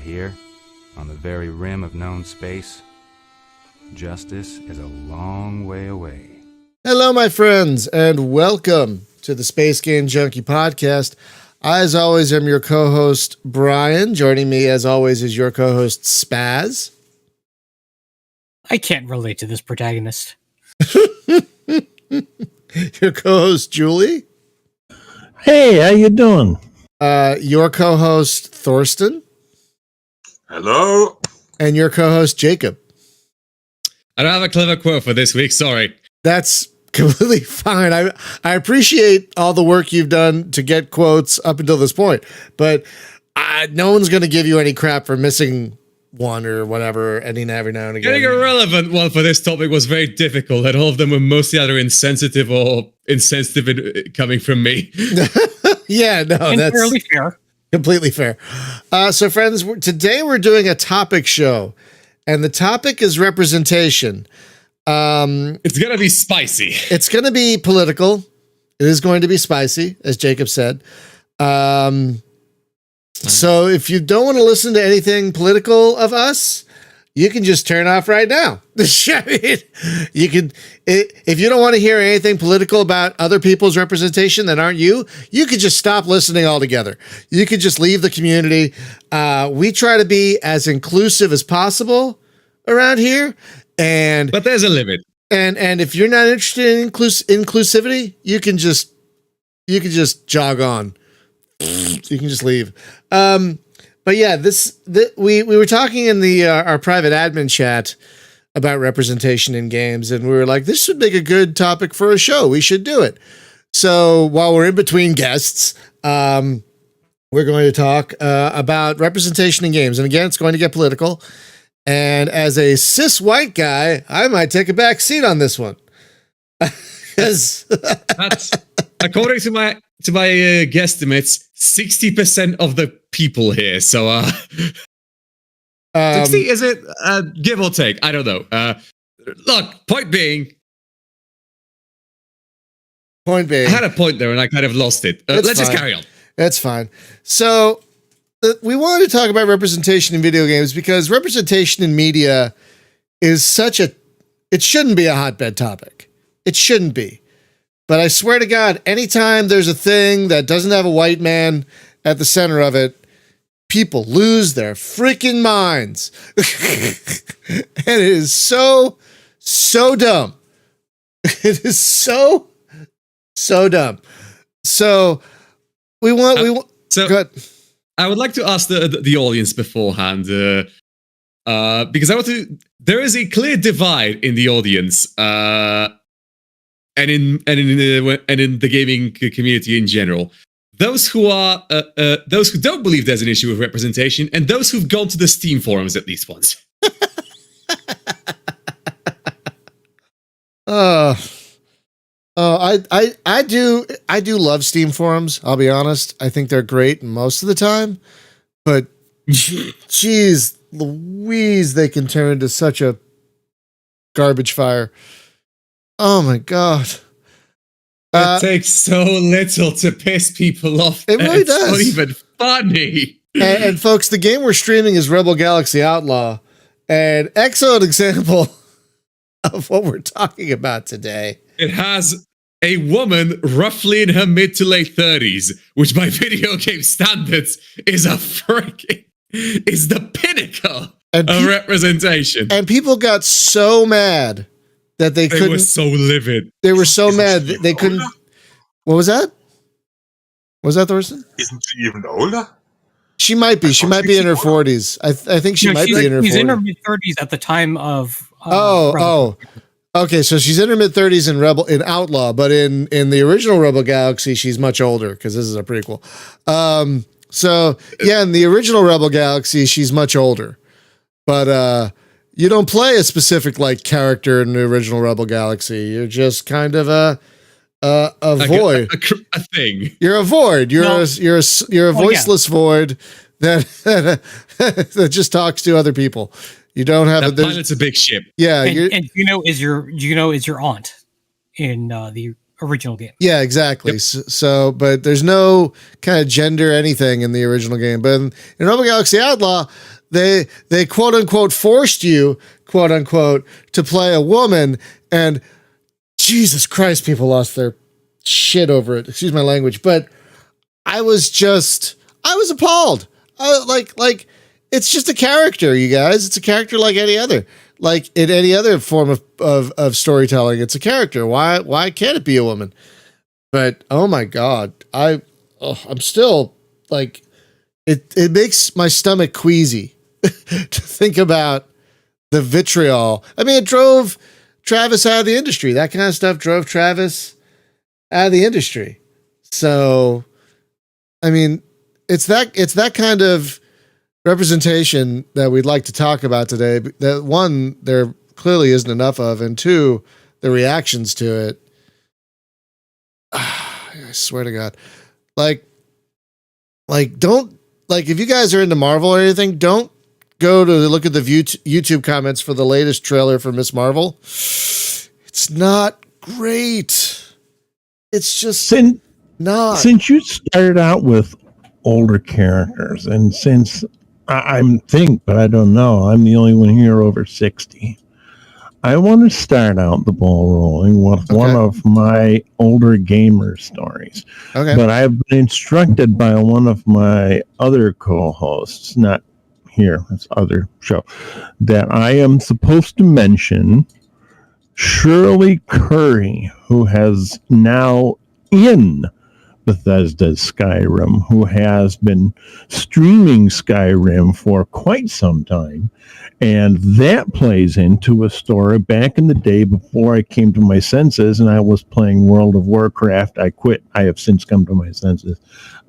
here, on the very rim of known space, justice is a long way away. Hello, my friends, and welcome to the Space Game Junkie Podcast. I, as always, am your co-host, Brian. Joining me, as always, is your co-host, Spaz. I can't relate to this protagonist. Your co-host, Julie. Hey, how you doing? Your co-host, Thorsten. Hello. And your co-host, Jacob. I don't have a clever quote for this week, sorry. That's completely fine. I appreciate all the work you've done to get quotes up until this point, but no one's going to give you any crap for missing one or whatever every now and again. Getting a relevant one for this topic was very difficult, and all of them were mostly either insensitive or insensitive coming from me. Yeah, no, that's fairly fair. Completely fair. So, friends, today we're doing a topic show, and the topic is representation. It's going to be spicy. It's going to be political. It is going to be spicy, as Jacob said. So if you don't want to listen to anything political of us, you can just turn off right now. You can, if you don't want to hear anything political about other people's representation that aren't you could just stop listening altogether. You could just leave the community. We try to be as inclusive as possible around here. But there's a limit. And if you're not interested in inclusivity, you can just jog on. You can just leave. But yeah, we were talking in our private admin chat about representation in games, and we were like, this would make a good topic for a show. We should do it. So while we're in between guests, we're going to talk about representation in games. And again, it's going to get political. And as a cis white guy, I might take a back seat on this one. That's according to my guesstimates, 60% of the people here. So 60, is it? Give or take, I don't know. Look, point being, I had a point there and I kind of lost it. Let's just carry on. That's fine. So we wanted to talk about representation in video games because representation in media is it shouldn't be a hotbed topic. It shouldn't be. But I swear to God, anytime there's a thing that doesn't have a white man at the center of it, people lose their freaking minds. And it is so dumb. It is so dumb. So we want go ahead. I would like to ask the audience beforehand, because there is a clear divide in the audience, and in the gaming community in general. Those who don't believe there's an issue with representation, and those who've gone to the Steam forums at least once. I do love Steam forums. I'll be honest. I think they're great most of the time, but geez Louise, they can turn into such a garbage fire. Oh my God. It takes so little to piss people off. It really does. It's not even funny. And folks, the game we're streaming is Rebel Galaxy Outlaw, and excellent example of what we're talking about today. It has a woman roughly in her mid to late 30s, which by video game standards is the pinnacle of representation. And people got so mad that they couldn't. They were so livid. They were so mad that they couldn't. What was that? Was that Thorsten? Isn't she even older? She might be. She might be in her 40s. I think she might be in her 40s. She's in her mid-30s at the time of. Okay, so she's in her mid-30s in Outlaw, but in the original Rebel Galaxy, she's much older because this is a prequel. So yeah, in the original Rebel Galaxy, she's much older, but you don't play a specific character in the original Rebel Galaxy. You're just kind of a void, a thing. You're a void. You're a voiceless void that just talks to other people. You don't have that pilot's a big ship. Yeah, and is your aunt in the original game. Yeah, exactly. Yep. So, but there's no kind of gender anything in the original game. But in Rebel Galaxy Outlaw, they quote unquote forced you, quote unquote, to play a woman, and Jesus Christ, people lost their shit over it. Excuse my language, but I was appalled. Like it's just a character, you guys. It's a character like any other. Like in any other form of storytelling, it's a character. Why can't it be a woman? But oh my God, I'm still like, it makes my stomach queasy to think about the vitriol. I mean, it drove Travis out of the industry. That kind of stuff drove Travis out of the industry. So, I mean, it's that kind of representation that we'd like to talk about today. That one, there clearly isn't enough of, and two, the reactions to it. I swear to God, like don't, like, if you guys are into Marvel or anything, don't go to look at the YouTube comments for the latest trailer for Miss Marvel. It's not great. It's just not. Since you started out with older characters, and since I'm but I don't know, I'm the only one here over 60. I want to start out the ball rolling with one of my older gamer stories. Okay. But I've been instructed by one of my other co-hosts, not here, it's other show, that I am supposed to mention Shirley Curry, who has now in Bethesda's Skyrim, who has been streaming Skyrim for quite some time. And that plays into a story back in the day before I came to my senses and I was playing World of Warcraft. I quit. I have since come to my senses.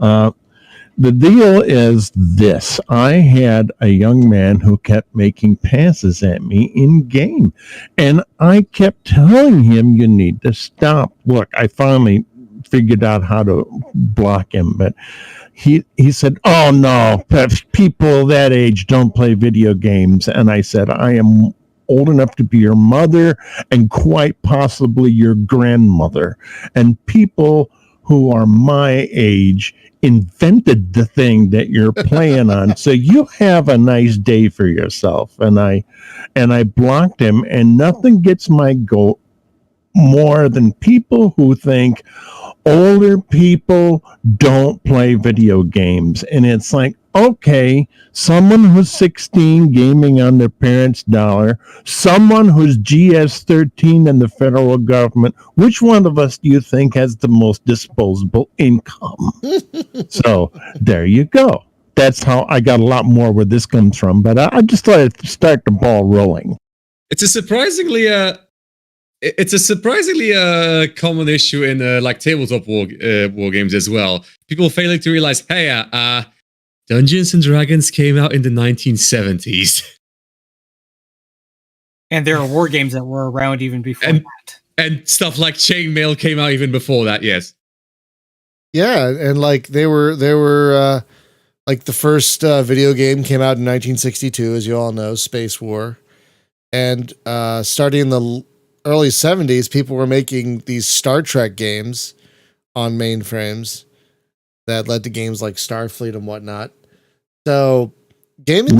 The deal is this. I had a young man who kept making passes at me in game. And I kept telling him, you need to stop. Look, I finally figured out how to block him, but he said, oh no, people that age don't play video games. And I said, I am old enough to be your mother and quite possibly your grandmother. And people who are my age invented the thing that you're playing on. So you have a nice day for yourself. And I blocked him, and nothing gets my goat more than people who think older people don't play video games. And it's like, okay, someone who's 16 gaming on their parents' dollar, someone who's GS-13 in the federal government, which one of us do you think has the most disposable income? So there you go. That's how I got a lot more where this comes from, but I just thought I'd start the ball rolling. It's a surprisingly common issue in like tabletop war games as well. People failing to realize, hey, Dungeons and Dragons came out in the 1970s, and there are war games that were around even before that. And stuff like Chainmail came out even before that. Yes. Yeah, and like they were like the first video game came out in 1962, as you all know, Space War, and starting in the early 70s, people were making these Star Trek games on mainframes that led to games like Starfleet and whatnot. So, gaming.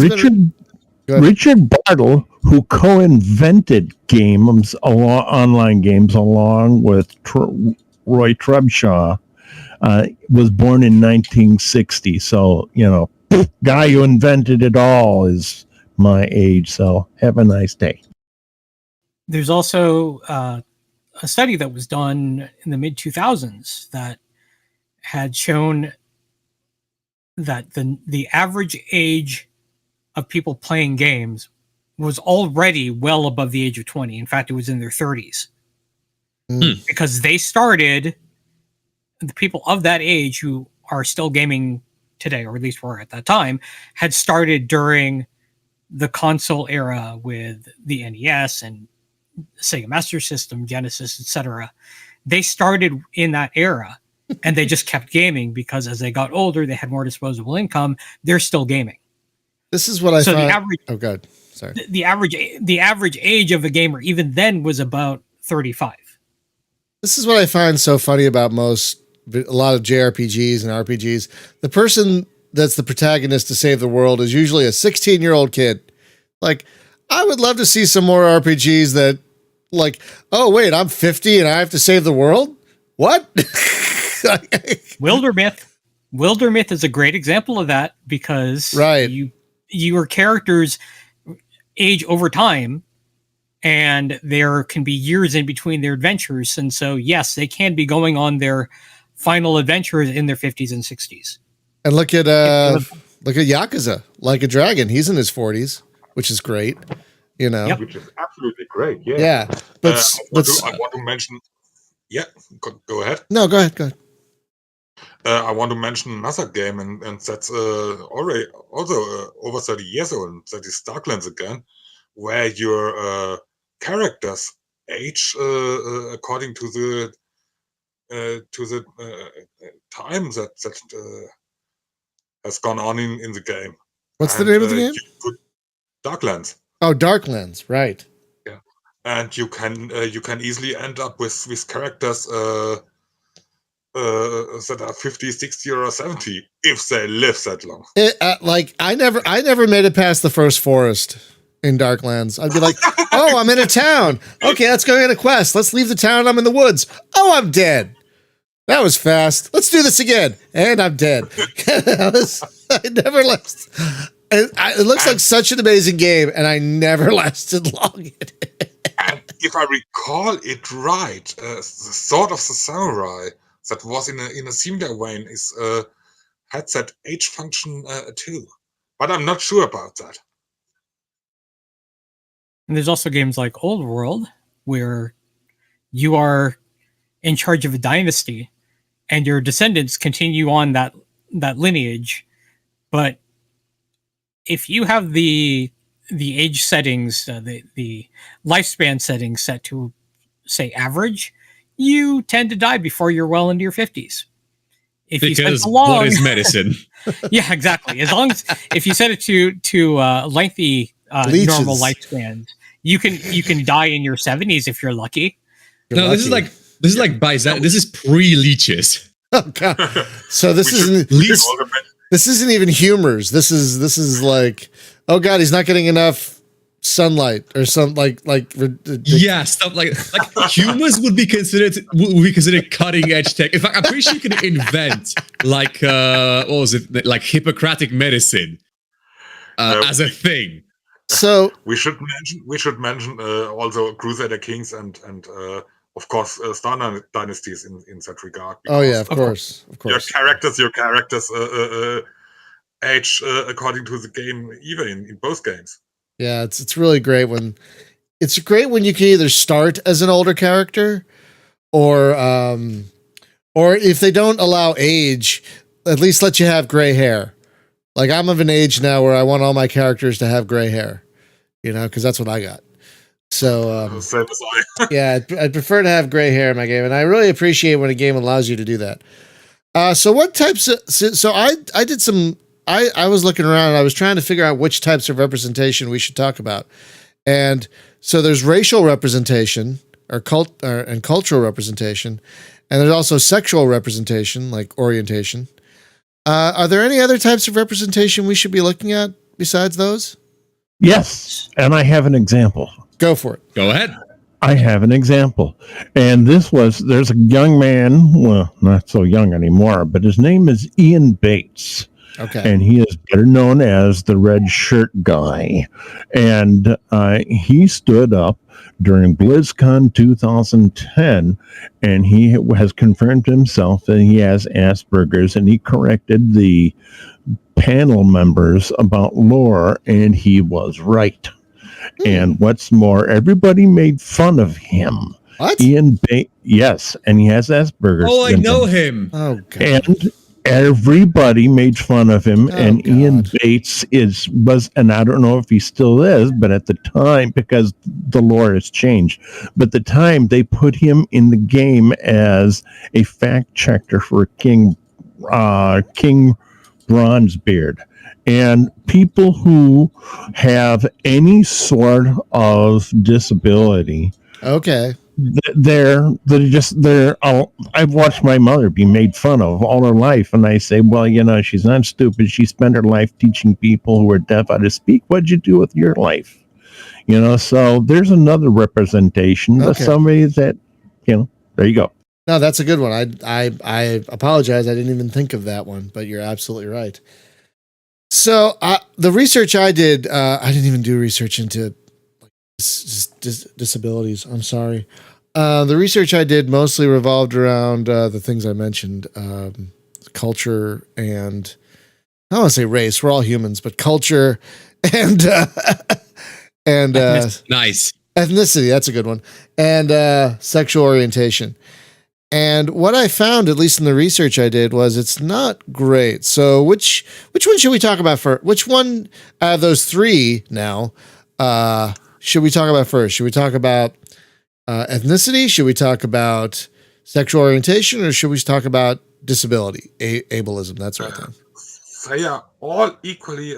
Richard Bartle, who co-invented games, online games, along with Roy Trebshaw, was born in 1960. So, guy who invented it all is my age. So, have a nice day. There's also a study that was done in the mid-2000s that had shown that the average age of people playing games was already well above the age of 20. In fact, it was in their 30s. Because they started, the people of that age who are still gaming today, or at least were at that time, had started during the console era with the NES and Sega Master System, Genesis, etc. They started in that era, and they just kept gaming because as they got older, they had more disposable income. They're still gaming. This is what I so find. The average, oh, God, sorry. The average age of a gamer even then was about 35. This is what I find so funny about a lot of JRPGs and RPGs. The person that's the protagonist to save the world is usually a 16-year-old kid. Like, I would love to see some more RPGs that, like, oh wait, I'm 50 and I have to save the world. What? Wildermyth is a great example of that because right. your characters age over time, and there can be years in between their adventures, and so yes, they can be going on their final adventures in their 50s and 60s. And look at Yakuza, Like a Dragon. He's in his 40s, which is great. You know, which is absolutely great. Yeah. Yeah, but I want to mention. Yeah, go ahead. No, go ahead. I want to mention another game, and that's already also over 30 years old. And that is Darklands again, where your characters age according to the time that has gone on in the game. What's the name of the game? Darklands. Oh, Darklands, right. Yeah, and you can easily end up with characters that are 50, 60, or 70 if they live that long. I never made it past the first forest in Darklands. I'd be like, oh, I'm in a town. Okay, let's go get a quest. Let's leave the town. I'm in the woods. Oh, I'm dead. That was fast. Let's do this again. And I'm dead. I never left. It looks like such an amazing game, and I never lasted long in it. And if I recall it right, the Sword of the Samurai that was in a similar vein is had that age function too, but I'm not sure about that. And there's also games like Old World where you are in charge of a dynasty, and your descendants continue on that lineage, but if you have the age settings, the lifespan settings set to say average, you tend to die before you're well into your 50s. Because what is medicine? Yeah, exactly. As long as if you set it to lengthy normal lifespans, you can die in your 70s if you're lucky. This is like Byzantium. This is pre-leeches. Oh god! So this isn't even humors. This is like, oh god, he's not getting enough sunlight or something like yeah, stuff like humors would be considered cutting edge tech. In fact, I'm pretty sure you can invent like what was it, like Hippocratic medicine as a thing. So we should mention also Crusader Kings and of course Star Dynasties in that regard. Oh yeah, of course. Your characters age according to the game, even in both games. Yeah, it's really great when you can either start as an older character or if they don't allow age, at least let you have gray hair. Like I'm of an age now where I want all my characters to have gray hair, because that's what I got. So same as I. yeah, I'd prefer to have gray hair in my game, and I really appreciate when a game allows you to do that. So what types of I did some. I was looking around and I was trying to figure out which types of representation we should talk about. And so there's racial representation and cultural representation. And there's also sexual representation, like orientation. Are there any other types of representation we should be looking at besides those? Yes. And I have an example. Go for it. Go ahead. I have an example. And there's a young man, well, not so young anymore, but his name is Ian Bates. Okay. And he is better known as the Red Shirt Guy. And he stood up during BlizzCon 2010, and he has confirmed himself that he has Asperger's, and he corrected the panel members about lore, and he was right. And what's more, everybody made fun of him. What? Ian Bates, yes, and he has Asperger's. Oh, I know him. Oh, God. And everybody made fun of him, and God. Ian Bates was, and I don't know if he still is, but at the time, because the lore has changed, but at the time they put him in the game as a fact checker for King Bronzebeard. And people who have any sort of disability Okay. I've watched my mother be made fun of all her life, and I say, well, she's not stupid. She spent her life teaching people who are deaf how to speak. What'd you do with your life? So there's another representation of somebody that, there you go. No, that's a good one. I apologize. I didn't even think of that one, but you're absolutely right. So the research I did, I didn't even do research into disabilities. I'm sorry. The research I did mostly revolved around the things I mentioned, culture and I don't want to say race. We're all humans, but culture and nice ethnicity. That's a good one. And sexual orientation. And what I found, at least in the research I did, was it's not great. So which one should we talk about first? Which one out of those three now should we talk about first? Should we talk about ethnicity? Should we talk about sexual orientation? Or should we talk about disability, ableism, that sort of thing? They are all equally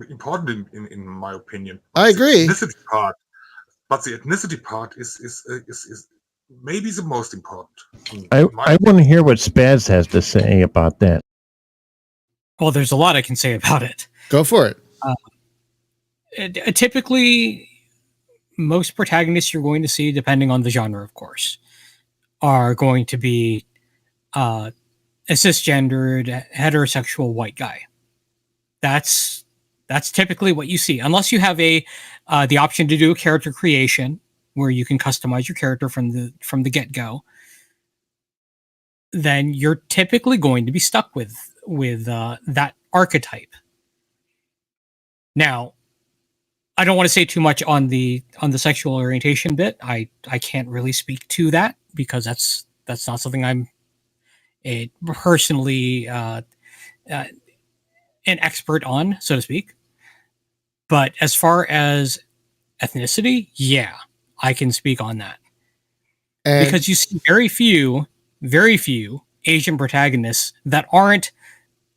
important in my opinion. I agree. The ethnicity part is maybe the most important. I want to hear what Spaz has to say about that. Well, there's a lot I can say about it. Go for it. Typically, most protagonists you're going to see, depending on the genre, of course, are going to be a cisgendered, heterosexual white guy. That's typically what you see, unless you have the option to do a character creation where you can customize your character from the get-go. Then you're typically going to be stuck with that archetype. Now, I don't want to say too much on the sexual orientation bit. I can't really speak to that because that's not something I'm personally an expert on, so to speak. But as far as ethnicity, yeah, I can speak on that. And because you see very few Asian protagonists that aren't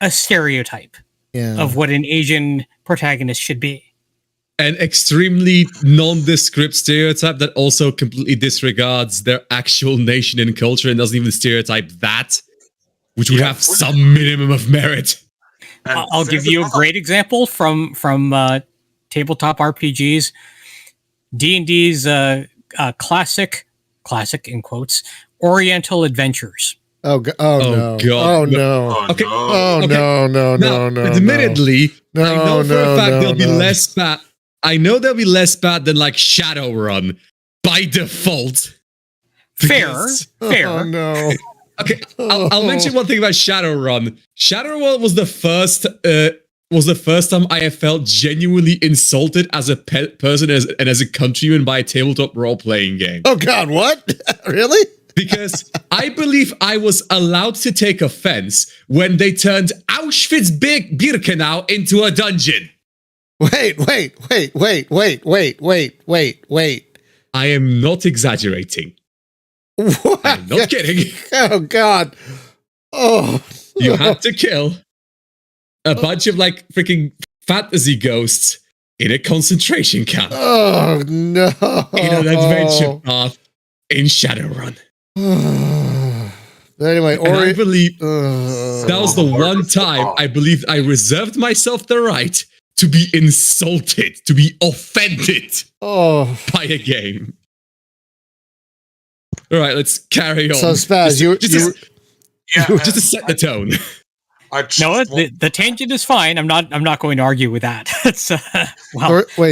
a stereotype of what an Asian protagonist should be. An extremely nondescript stereotype that also completely disregards their actual nation and culture and doesn't even stereotype that, which would have some minimum of merit. I'll give you a great example from tabletop RPGs. D&D's classic in quotes, Oriental Adventures. Oh no! God. Oh no! Okay. Oh no! Now, admittedly, I know for a fact there'll be less bad. I know there'll be less bad than like Shadowrun by default. Fair. Oh no! Okay, I'll mention one thing about Shadowrun. Shadowrun was the first time I have felt genuinely insulted as a person and as a countryman by a tabletop role-playing game. Oh God, what? Really? Because I believe I was allowed to take offense when they turned Auschwitz-Birkenau into a dungeon. Wait. I am not exaggerating. What? I'm not kidding. Oh God. Oh. You had to kill a bunch of like freaking fantasy ghosts in a concentration camp. Oh no. In an adventure path in Shadowrun. Anyway, I believe that was the one time I believed I reserved myself the right to be insulted, to be offended by a game. All right, let's carry on. So Spaz, just to set the tone. The tangent is fine. I'm not going to argue with that.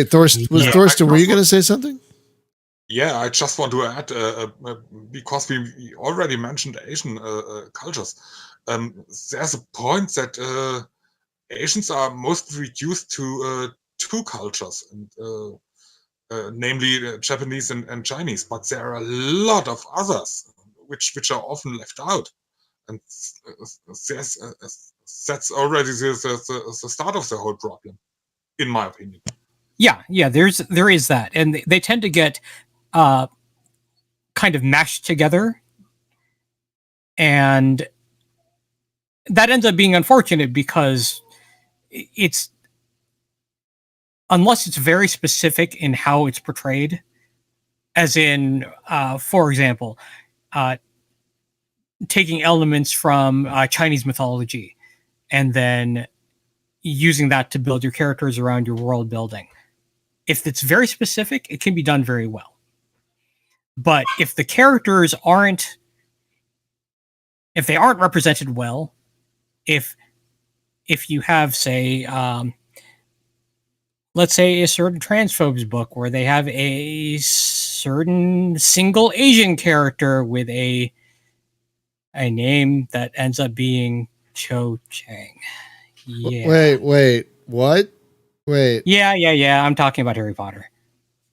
Thorsten, were you going to say something? Yeah, I just want to add because we already mentioned Asian cultures. There's a point that Asians are mostly reduced to two cultures, and namely Japanese and Chinese. But there are a lot of others which are often left out, and that's already the start of the whole problem, in my opinion. Yeah. There is that, and they tend to get kind of mashed together, and that ends up being unfortunate because it's, unless it's very specific in how it's portrayed, As in, for example, taking elements from Chinese mythology and then using that to build your characters around your world building. If it's very specific, it can be done very well. But if the characters aren't represented well, if you have, say, let's say a certain transphobes book where they have a certain single Asian character with a name that ends up being Cho Chang. Yeah. Wait, what? Wait. Yeah. I'm talking about Harry Potter.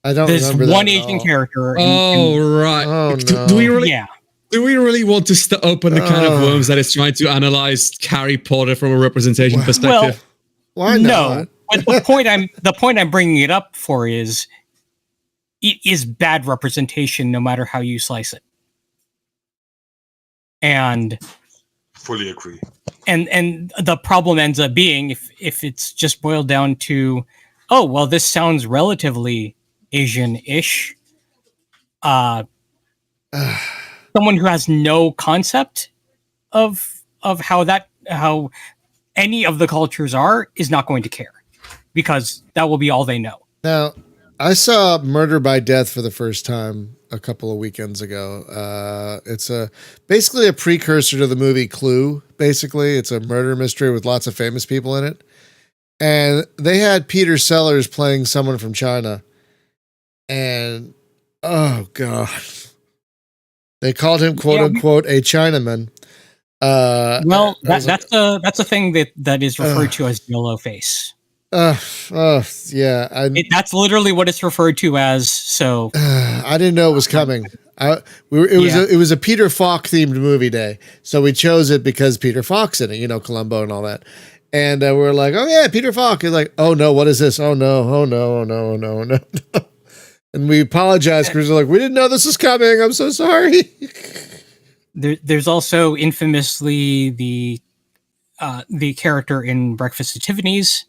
I don't There's remember that one at Asian all. character. Right. Oh, no. Do we really? Yeah. Do we really want to open the can of worms that is trying to analyze Harry Potter from a representation perspective? Well, Why no. not? But the point I'm bringing it up for is it is bad representation no matter how you slice it. And Fully agree. And the problem ends up being if it's just boiled down to, oh well, this sounds relatively Asian-ish. Someone who has no concept of how any of the cultures are is not going to care, because that will be all they know. Now, I saw Murder by Death for the first time a couple of weekends ago. It's basically a precursor to the movie Clue. Basically, it's a murder mystery with lots of famous people in it. And they had Peter Sellers playing someone from China. And, oh, God. They called him, quote unquote, a Chinaman. Well, that's a thing that is referred to as yellow face. Yeah. That's literally what it's referred to as. So I didn't know it was coming. It was a Peter Falk themed movie day, so we chose it because Peter Falk's in it, Columbo and all that. And we're like, oh yeah, Peter Falk. He's like, oh no, what is this? Oh no. And we apologize because we're like, we didn't know this was coming. I'm so sorry. There's also infamously the character in Breakfast at Tiffany's.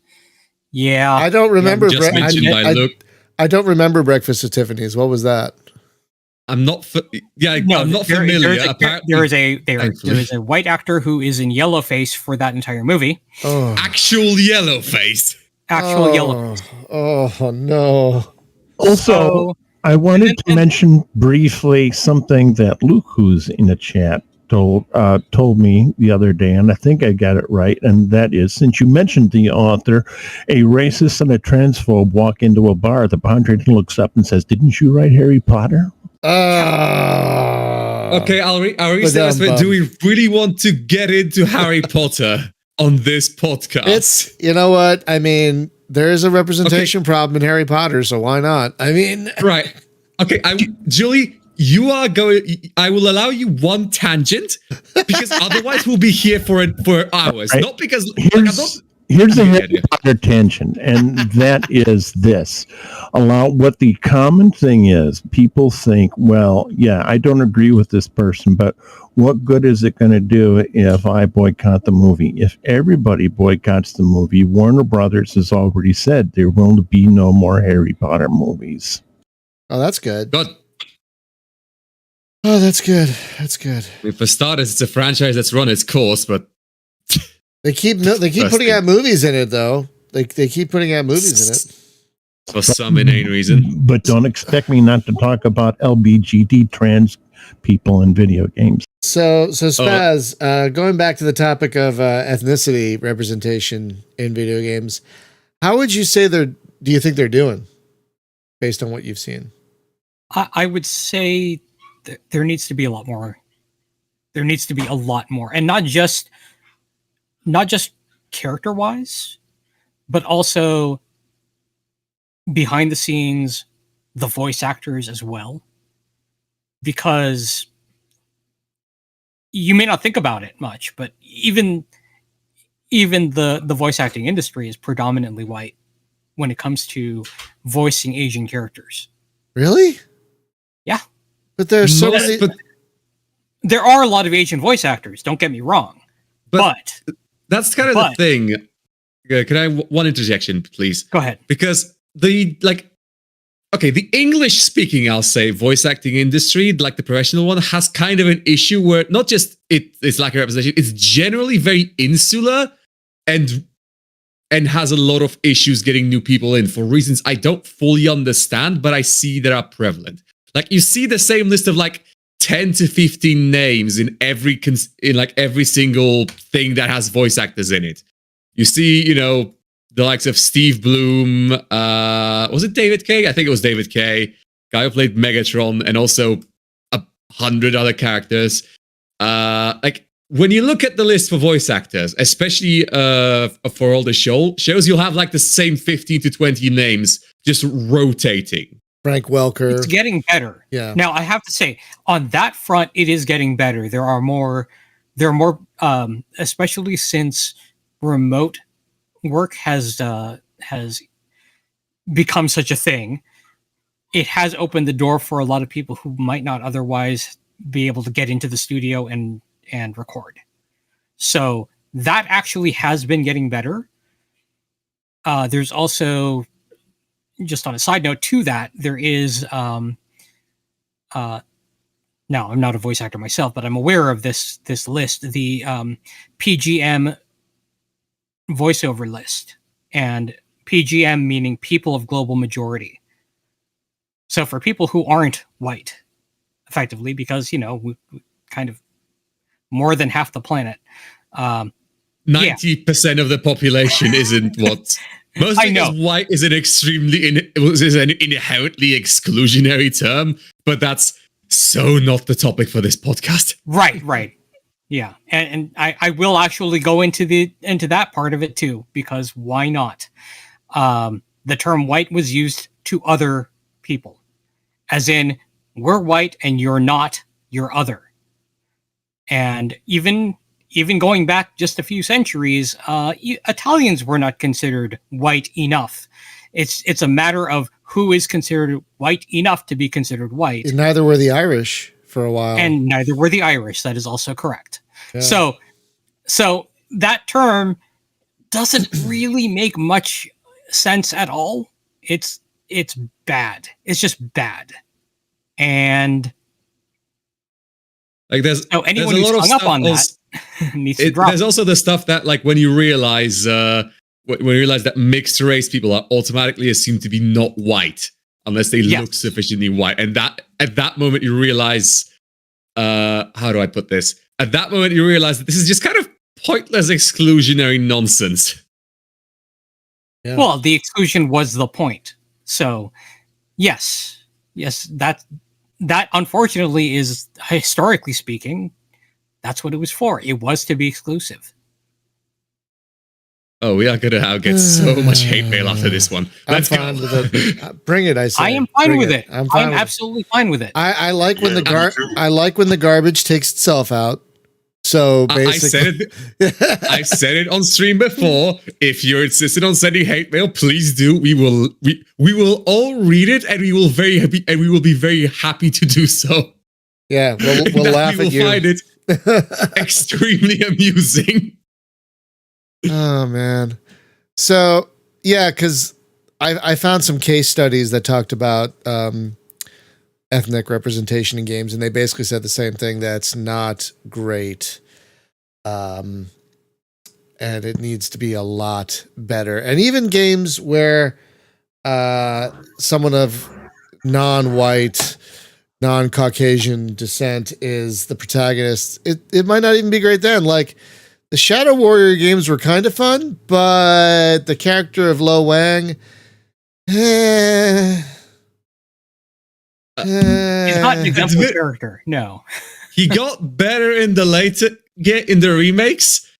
Yeah, I don't remember. I don't remember Breakfast at Tiffany's. What was that? I'm not familiar. There is a white actor who is in yellowface for that entire movie. Oh. Actual yellowface. Yellowface. Oh no. Also, I wanted to mention briefly something that Luke, who's in the chat, told me the other day, and I think I got it right, and that is, since you mentioned the author, a racist and a transphobe walk into a bar, the bartender looks up and says, "Didn't you write Harry Potter?" Okay, I'll restate this bit. Do we really want to get into Harry Potter on this podcast? It's, you know what? I mean, there is a representation problem in Harry Potter, so why not? I mean, right. Okay, Julie, you are going. I will allow you one tangent because otherwise we'll be here for hours. Right. Not because here's a Harry Potter tangent, and that is this: what the common thing is. People think, well, yeah, I don't agree with this person, but what good is it going to do if I boycott the movie? If everybody boycotts the movie, Warner Brothers has already said there will be no more Harry Potter movies. Oh, that's good. God. Oh, that's good. That's good. I mean, for starters, it's a franchise that's run its course, but they keep putting out movies in it, though. They keep putting out movies in it for some inane reason. But don't expect me not to talk about LBGT trans people in video games. So Spaz, going back to the topic of ethnicity representation in video games, how would you say do you think they're doing, based on what you've seen? I would say there needs to be a lot more. There needs to be a lot more, and not just character-wise, but also behind the scenes, the voice actors as well. Because you may not think about it much, but even the voice acting industry is predominantly white when it comes to voicing Asian characters. Really? Yeah. But there's so many. There are a lot of Asian voice actors, don't get me wrong. But that's kind of the thing. Can I one interjection, please? Go ahead. Because okay, the English speaking, I'll say, voice acting industry, like the professional one, has kind of an issue where not just it's lack of representation, it's generally very insular and has a lot of issues getting new people in for reasons I don't fully understand, but I see that are prevalent. Like, you see the same list of like 10 to 15 names in every single thing that has voice actors in it. You see, the likes of Steve Bloom, was it David Kaye? I think it was David Kaye, guy who played Megatron, and also 100 other characters. When you look at the list for voice actors, especially for all the shows, you'll have like the same 15 to 20 names just rotating. Frank Welker. It's getting better. Yeah. Now, I have to say, on that front, it is getting better. There are more, especially since remote work has become such a thing. It has opened the door for a lot of people who might not otherwise be able to get into the studio and record. So that actually has been getting better. There's also, just on a side note to that, there is now I'm not a voice actor myself, but I'm aware of this list, the PGM voiceover list, and PGM meaning people of global majority. So for people who aren't white, effectively, because we kind of more than half the planet, 90% of the population isn't what. Mostly because white is an inherently exclusionary term, but that's so not the topic for this podcast. Right. Yeah, and I will actually go into that part of it too, because why not? The term white was used to other people, as in, we're white and you're not, you're other. And even going back just a few centuries, Italians were not considered white enough. It's a matter of who is considered white enough to be considered white. And neither were the Irish for a while. And neither were the Irish. That is also correct. Yeah. So that term doesn't really make much sense at all. It's bad. It's just bad. And like there's anyone there's a who's lot of hung up stuff on that needs to drop. There's also the stuff that, like, when you realize that mixed race people are automatically assumed to be not white unless they look sufficiently white, and that at that moment you realize, how do I put this? At that moment you realize that this is just kind of pointless exclusionary nonsense. Yeah. Well, the exclusion was the point. So, yes, that unfortunately is, historically speaking, that's what it was for. It was to be exclusive. Oh, we are gonna get so much hate mail after this one. Let's I'm fine go. with it. Bring it, I say. I am fine with it. I'm absolutely fine with it. I like when the garbage takes itself out. So basically, I said it on stream before. If you're insistent on sending hate mail, please do. We will all read it, and we will be very happy to do so. Yeah, we'll laugh at you. Find it extremely amusing. Oh man. So yeah, because I found some case studies that talked about ethnic representation in games, and they basically said the same thing. That's not great. And it needs to be a lot better. And even games where someone of non-white, non-Caucasian descent is the protagonist, it might not even be great then. Like, the Shadow Warrior games were kind of fun, but the character of Lo Wang, he's not an exemplary character. No, he got better in the remakes,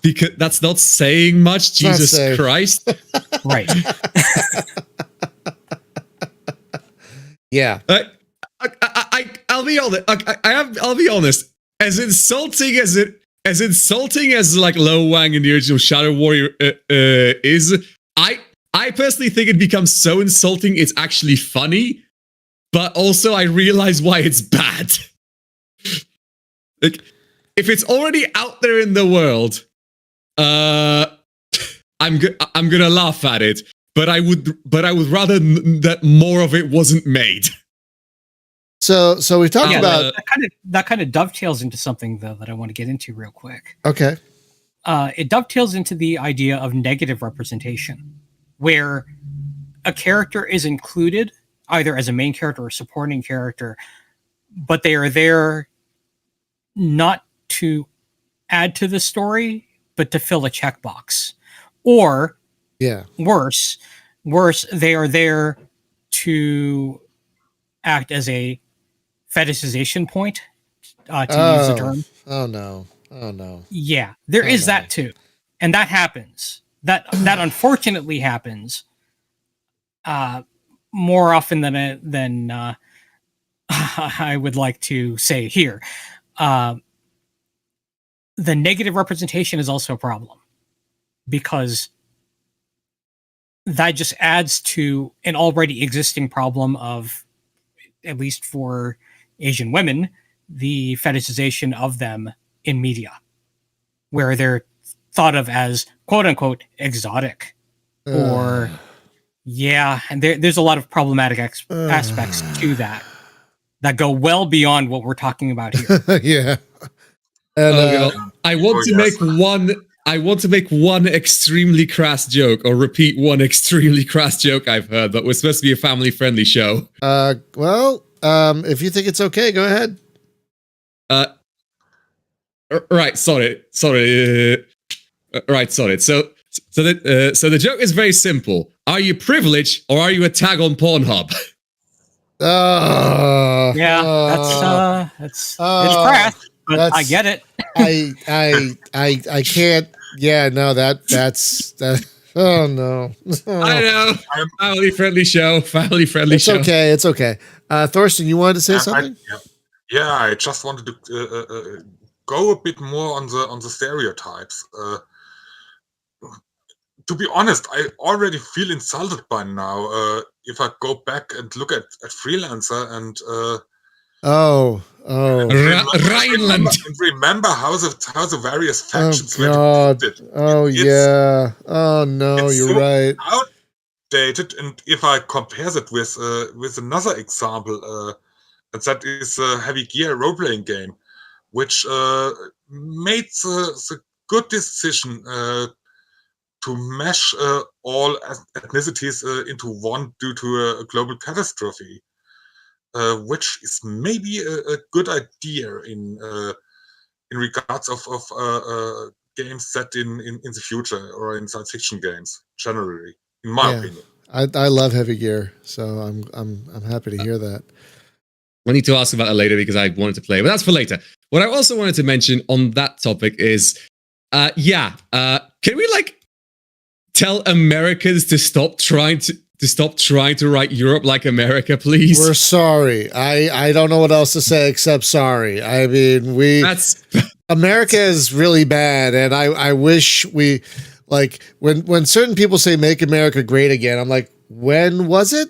because that's not saying much. Jesus Christ! Right? Yeah. I'll be honest. I'll be honest. As insulting as like Lo Wang in the original Shadow Warrior is, I personally think it becomes so insulting it's actually funny, but also I realize why it's bad. Like, if it's already out there in the world, I'm gonna laugh at it. but I would rather that more of it wasn't made. So we talked about that kind of dovetails into something though that I want to get into real quick. okay. It dovetails into the idea of negative representation, where a character is included either as a main character or supporting character, but they are there not to add to the story, but to fill a checkbox. Or Yeah. worse, they are there to act as a fetishization point, to use the term. Oh no. Oh no. Yeah, there is that too, and that happens. That unfortunately happens more often than I would like to say here. The negative representation is also a problem because that just adds to an already existing problem of, at least for Asian women, the fetishization of them in media, where they're thought of as quote unquote exotic, or and there's a lot of problematic aspects to that go well beyond what we're talking about here. Yeah. And I want to make one extremely crass joke, or repeat one extremely crass joke I've heard, but we're supposed to be a family-friendly show. If you think it's okay, go ahead. Right, sorry. Right, sorry. So the joke is very simple. Are you privileged or are you a tag on Pornhub? It's crass, but I get it. I can't. Yeah, no, that's that. Oh no. I know. Family-friendly show. Family-friendly show. It's okay. Thorsten, you wanted to say something? I just wanted to go a bit more on the stereotypes. To be honest, I already feel insulted by now. If I go back and look at Freelancer and Rhineland, remember how the various factions were depicted. Oh no, you're so right. Outdated, and if I compare that with another example, and that is a Heavy Gear role-playing game, which made the good decision to mesh all ethnicities into one due to a global catastrophe, which is maybe a good idea in regards of games set in the future, or in science fiction games generally, in my opinion. I love Heavy Gear, so I'm happy to hear that. I need to ask about that later because I wanted to play, but that's for later. What I also wanted to mention on that topic is, can we tell Americans to stop trying to write Europe like America, please? We're sorry. I don't know what else to say except sorry. I mean, America is really bad, and I wish we, when certain people say "Make America Great Again," I'm like, when was it?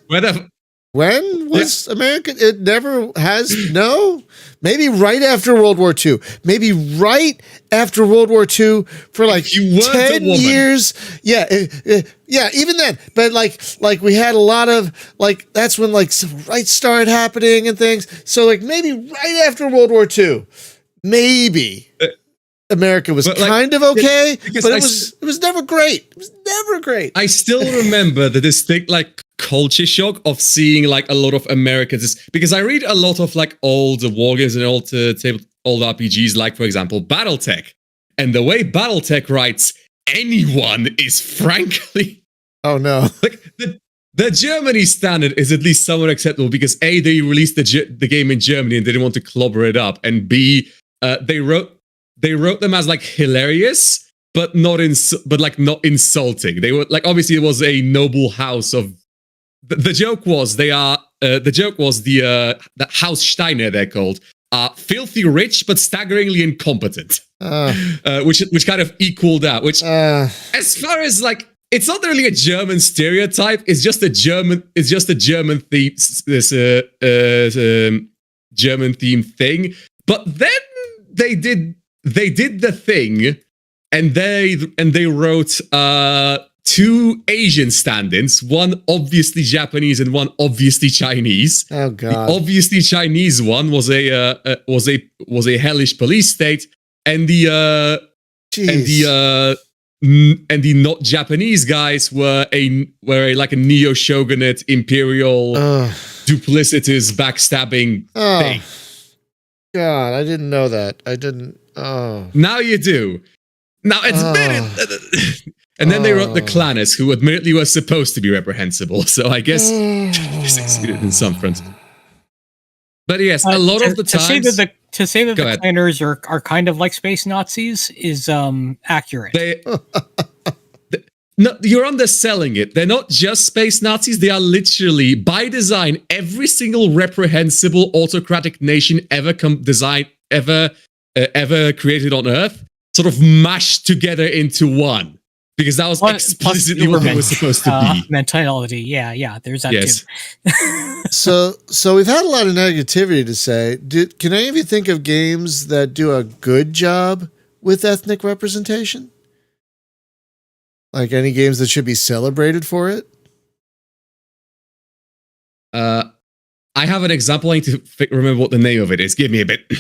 When was America? It never has. No, maybe right after World War II. Maybe right after World War II for 10 years. Yeah, even then. But we had a lot of that's when civil rights started happening and things. So maybe right after World War II, maybe America was kind of okay, but it was never great. It was never great. I still remember the distinct culture shock of seeing a lot of Americans, because I read a lot of old war games and old RPGs, for example BattleTech, and the way BattleTech writes anyone is frankly, oh no, the Germany standard is at least somewhat acceptable because A, they released the game in Germany and they didn't want to clobber it up, and B, they wrote them as hilarious but not insulting. They were obviously it was a noble house of. The joke was the House Steiner, they're called, filthy rich but staggeringly incompetent, which kind of equaled out. Which, as far as it's not really a German stereotype. It's just a German theme. German theme thing. But then they did the thing, and they wrote two Asian stand-ins, one obviously Japanese and one obviously Chinese. Oh The God. obviously Chinese one was a hellish police state, and the Jeez. and the not Japanese guys were like a neo shogunate imperial Ugh. duplicitous backstabbing Oh thing. God, I didn't know that. I didn't. Oh. Now you do. Now admit it. And then they wrote the Oh. Clanners, who admittedly were supposed to be reprehensible. So I guess they succeeded in some fronts. But yes, a lot of the to say times that the Go ahead. clanners are kind of like space Nazis is accurate. no, you're underselling it. They're not just space Nazis. They are literally, by design, every single reprehensible autocratic nation ever created on Earth, sort of mashed together into one. Because that was Plus explicitly what they were supposed to be. mentality. Yeah, there's that Yes. too. So we've had a lot of negativity to say. Can any of you think of games that do a good job with ethnic representation? Like any games that should be celebrated for it? I have an example. I need to remember what the name of it is. Give me a bit.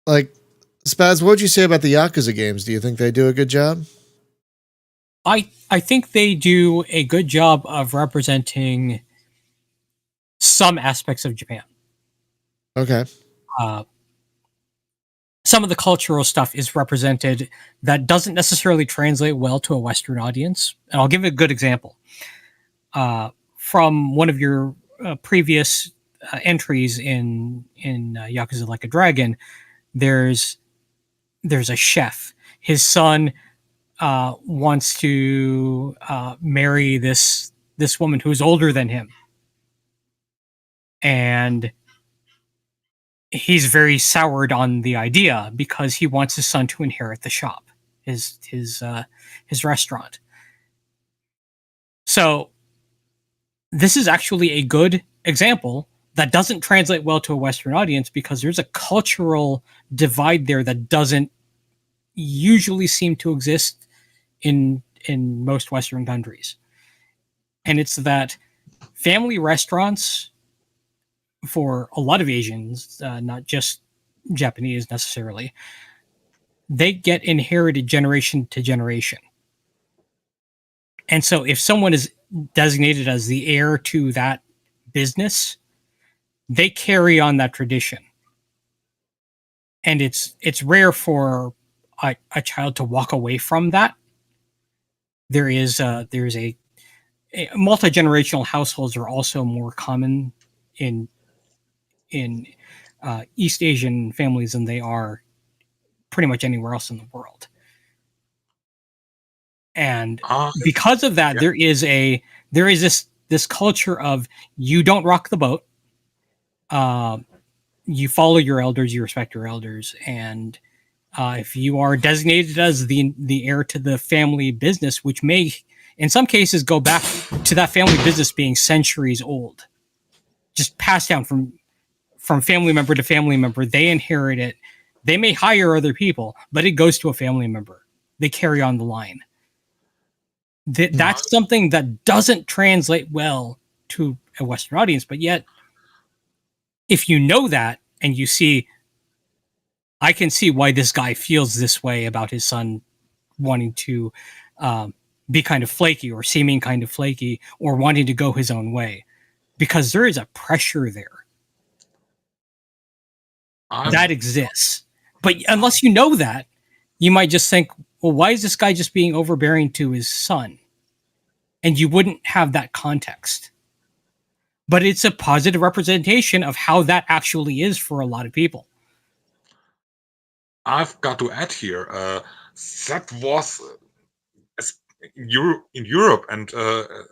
Like, Spaz, what would you say about the Yakuza games? Do you think they do a good job? I think they do a good job of representing some aspects of Japan. Okay. Some of the cultural stuff is represented that doesn't necessarily translate well to a Western audience. And I'll give a good example. From one of your previous entries in Yakuza Like a Dragon, there's a chef. His son wants to marry this woman who's older than him, and he's very soured on the idea because he wants his son to inherit the shop, his restaurant. So this is actually a good example that doesn't translate well to a Western audience because there's a cultural divide there that doesn't usually seem to exist in most Western countries. And it's that family restaurants for a lot of Asians, not just Japanese necessarily, they get inherited generation to generation. And so if someone is designated as the heir to that business, they carry on that tradition. And it's rare for a child to walk away from that. There's a multi-generational households are also more common in East Asian families than they are pretty much anywhere else in the world. And because of that, there is this culture of you don't rock the boat. You follow your elders, you respect your elders, and if you are designated as the heir to the family business, which may, in some cases, go back to that family business being centuries old, just passed down from family member to family member, they inherit it. They may hire other people, but it goes to a family member. They carry on the line. That's something that doesn't translate well to a Western audience, but yet, if you know that and you see, I can see why this guy feels this way about his son wanting to be kind of flaky or seeming kind of flaky or wanting to go his own way, because there is a pressure there that exists. But unless you know that, you might just think, well, why is this guy just being overbearing to his son? And you wouldn't have that context. But it's a positive representation of how that actually is for a lot of people. I've got to add here, that was in Europe and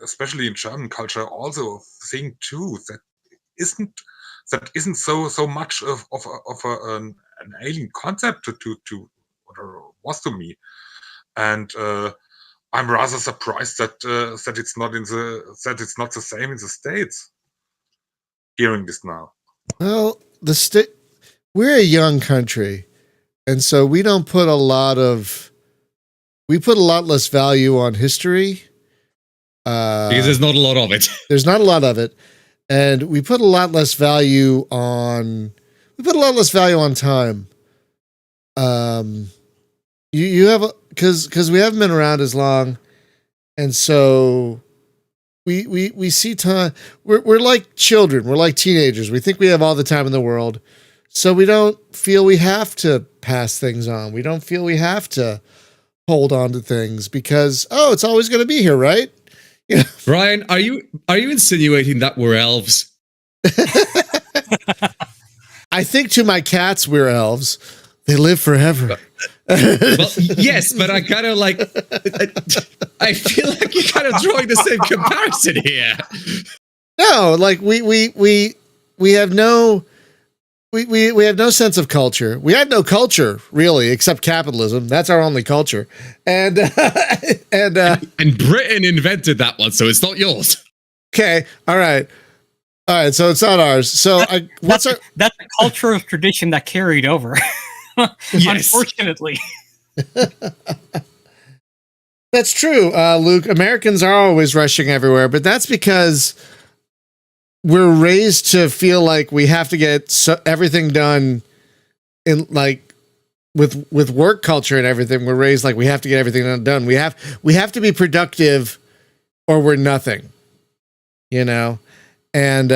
especially in German culture also a thing too. That isn't so much of an alien concept to what was to me, and I'm rather surprised that it's not the same in the States. Hearing this now, Well, we're a young country, and so we don't put a lot of we put a lot less value on history. Because there's not a lot of it. There's not a lot of it. And we put a lot less value on time. You have, because we haven't been around as long. And so we see time. We're like children. We're like teenagers. We think we have all the time in the world. So we don't feel we have to pass things on. We don't feel we have to hold on to things because, it's always going to be here, right? You know? Brian, are you insinuating that we're elves? I think to my cats, we're elves. They live forever. Well, yes, but I kind of like. I feel like you're kind of drawing the same comparison here. No, like we have no. We have no sense of culture. We have no culture really, except capitalism. That's our only culture. And Britain invented that one, so it's not yours. Okay, all right. So it's not ours. So that's a cultural tradition that carried over. Yes. Unfortunately. That's true, Luke. Americans are always rushing everywhere, but that's because we're raised to feel like we have to get everything done in like with work culture and everything. We're raised like we have to get everything done. We have to be productive or we're nothing, you know? And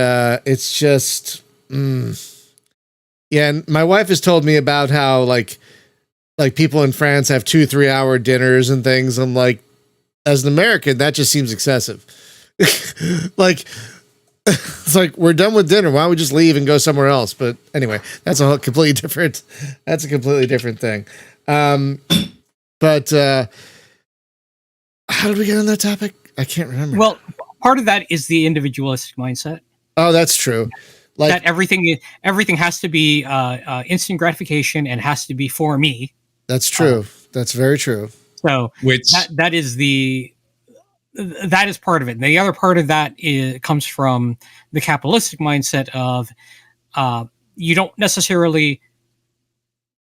it's just, yeah. And my wife has told me about how like people in France have 2-3 hour dinners and things. I'm like, as an American, that just seems excessive. Like, it's like, we're done with dinner. Why don't we just leave and go somewhere else? But anyway, that's a completely different thing. But how did we get on that topic? I can't remember. Well, part of that is the individualistic mindset. Oh, that's true. Like that everything has to be instant gratification and has to be for me. That's true. That's very true. So that is part of it. And the other part of that comes from the capitalistic mindset of you don't necessarily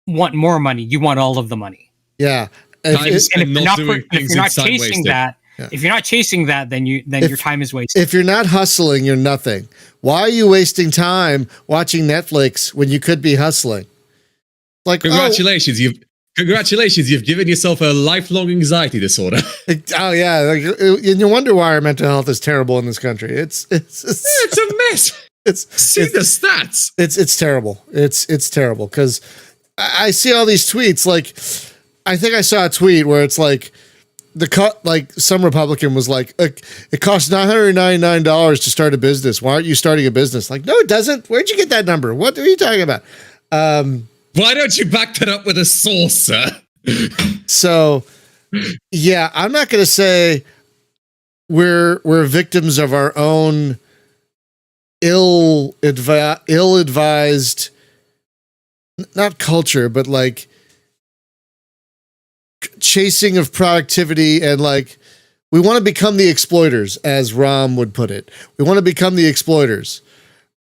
want more money. You want all of the money. Yeah. If you're not chasing that, if you're not chasing that, then your time is wasted. If you're not hustling, you're nothing. Why are you wasting time watching Netflix when you could be hustling? Like, congratulations, you've given yourself a lifelong anxiety disorder. Oh yeah, like, and you wonder why our mental health is terrible in this country. It's a mess. See the stats. It's terrible. It's terrible because I see all these tweets. Like, I think I saw a tweet where it's like some Republican was like, it costs $999 to start a business. Why aren't you starting a business? Like, no, it doesn't. Where'd you get that number? What are you talking about? Why don't you back that up with a source, sir? So, yeah, I'm not going to say we're victims of our own ill-advised, not culture, but like chasing of productivity, and like we want to become the exploiters, as Rom would put it. We want to become the exploiters.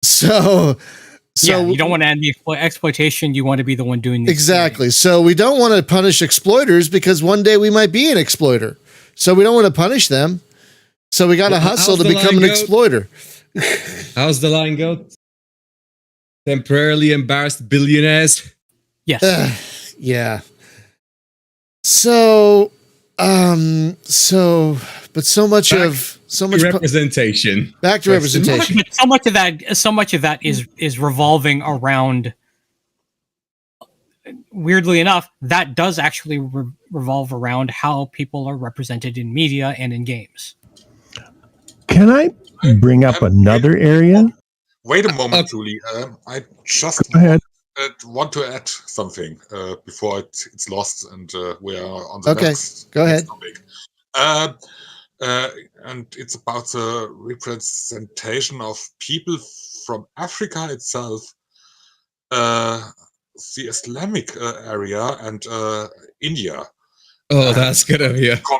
So you don't want to end the exploitation. You want to be the one doing the exactly. So we don't want to punish exploiters because one day we might be an exploiter. So we don't want to punish them. So we got to hustle to become an exploiter. How's the line go? Temporarily embarrassed billionaires. Yes. Yeah. So much representation. Back to representation. So much of that is revolving around. Weirdly enough, that does actually revolve around how people are represented in media and in games. Can I bring up another area? Wait a moment, Julie. I just want to add something before it's lost and we are on the next. Go ahead. Topic. And it's about the representation of people from Africa itself, the Islamic area, and India. Oh, that's gonna be oh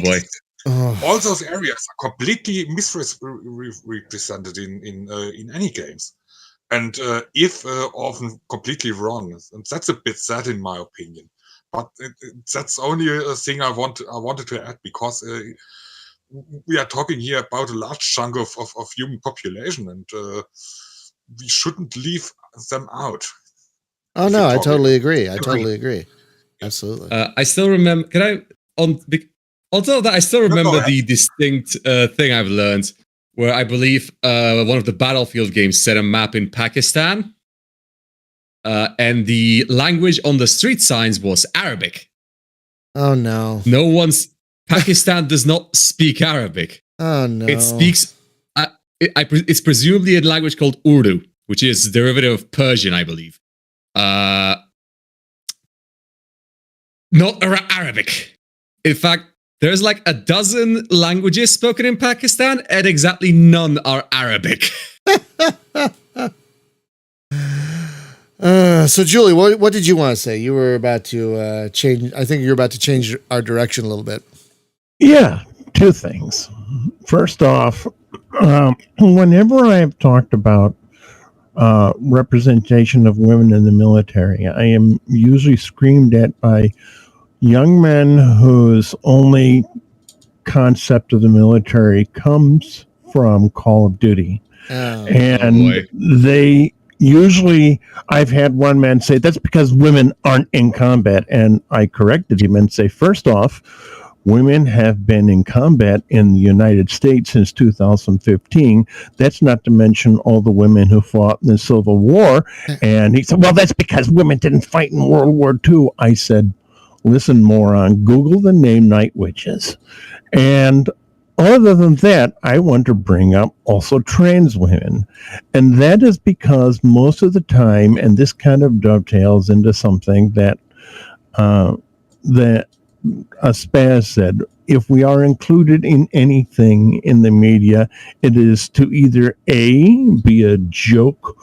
boy. All those areas are completely misrepresented in any games, and if often completely wrong, and that's a bit sad in my opinion. but that's only a thing I wanted to add, because we are talking here about a large chunk of human population, and we shouldn't leave them out. Oh no, I totally agree. Absolutely. I still remember. Although that I still remember the distinct thing I've learned, where I believe one of the Battlefield games set a map in Pakistan, and the language on the street signs was Arabic. Oh no! Pakistan does not speak Arabic. Oh no! It speaks. It's presumably a language called Urdu, which is a derivative of Persian, I believe. Not Arabic. In fact, there's like a dozen languages spoken in Pakistan, and exactly none are Arabic. So, Julie, what did you want to say? You were about to change. I think you're about to change our direction a little bit. Yeah, two things. First off, whenever I have talked about representation of women in the military, I am usually screamed at by young men whose only concept of the military comes from Call of Duty. They usually, I've had one man say, that's because women aren't in combat. And I corrected him and say, first off, women have been in combat in the United States since 2015. That's not to mention all the women who fought in the Civil War. And he said, well, that's because women didn't fight in World War II. I said, listen, moron, Google the name Night Witches. And other than that, I want to bring up also trans women. And that is because most of the time, and this kind of dovetails into something that Spaz said, if we are included in anything in the media, it is to either A, be a joke,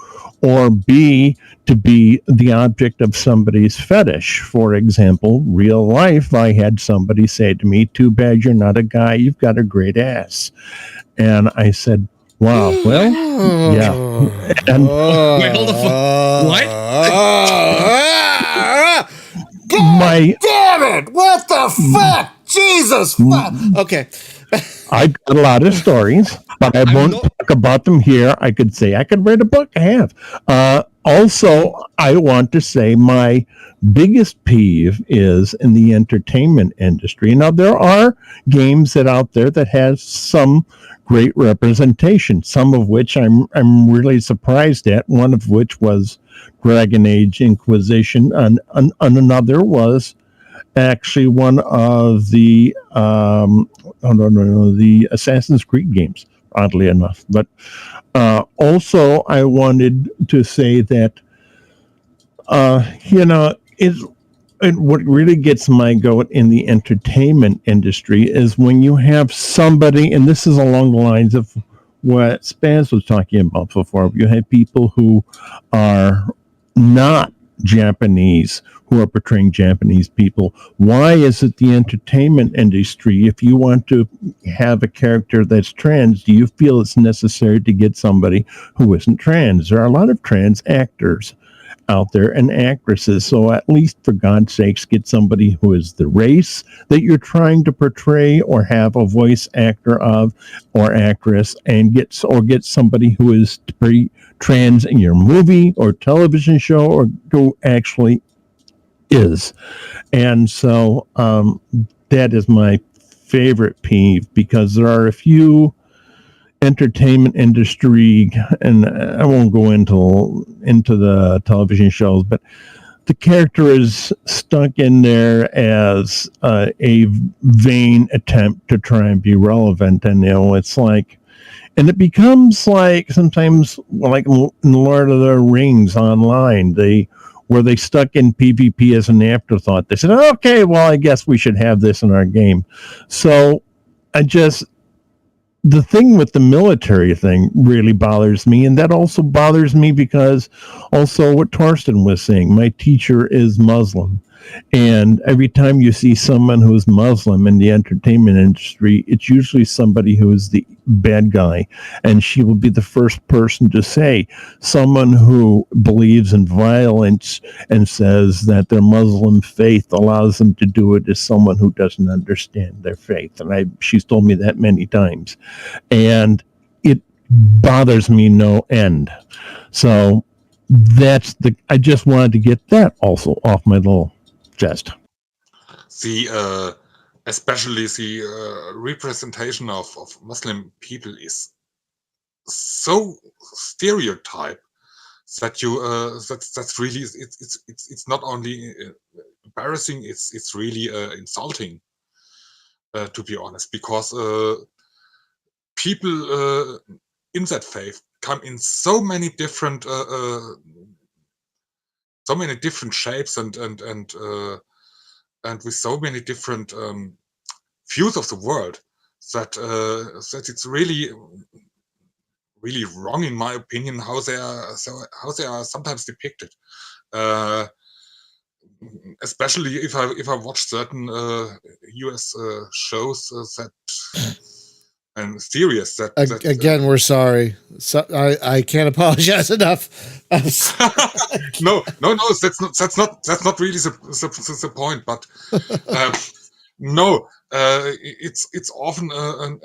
or B, to be the object of somebody's fetish. For example, real life, I had somebody say to me, too bad you're not a guy, you've got a great ass. And I said, wow, well, yeah. And, wait, hold on. What? God damn it! What the fuck? Jesus fuck! Okay. I got a lot of stories, but I won't talk about them here. I could say I could write a book. I have. Also, I want to say my biggest peeve is in the entertainment industry. Now, there are games out there that has some great representation, some of which I'm really surprised at, one of which was Dragon Age Inquisition, and another was actually one of the the Assassin's Creed games, oddly enough. But also, I wanted to say that what really gets my goat in the entertainment industry is when you have somebody, and this is along the lines of what Spaz was talking about before. You have people who are not Japanese who are portraying Japanese people. Why is it the entertainment industry, if you want to have a character that's trans, do you feel it's necessary to get somebody who isn't trans? There are a lot of trans actors out there and actresses, so at least for God's sakes, get somebody who is the race that you're trying to portray or have a voice actor of or actress, and get somebody who is trans in your movie or television show, or who actually is. And so that is my favorite peeve, because there are a few entertainment industry, and I won't go into the television shows, but the character is stuck in there as a vain attempt to try and be relevant, and it's like, and it becomes like sometimes like in Lord of the Rings online, where they stuck in PvP as an afterthought. They said, okay, well, I guess we should have this in our game. So the thing with the military thing really bothers me, and that also bothers me because also what Torsten was saying, my teacher is Muslim, And every time you see someone who's Muslim in the entertainment industry, it's usually somebody who is the bad guy. And she will be the first person to say someone who believes in violence and says that their Muslim faith allows them to do it is someone who doesn't understand their faith. And she's told me that many times. And it bothers me no end. So I just wanted to get that also off my little chest. Especially the representation of Muslim people is so stereotyped that you that's really it's not only embarrassing, it's really insulting, to be honest, because people in that faith come in so many different shapes and with so many different views of the world that it's really wrong, in my opinion, how they are sometimes depicted. Especially if I watch certain US shows that and series that again, we're sorry. So, I can't apologize enough. No, that's not really the point. But no, it's often a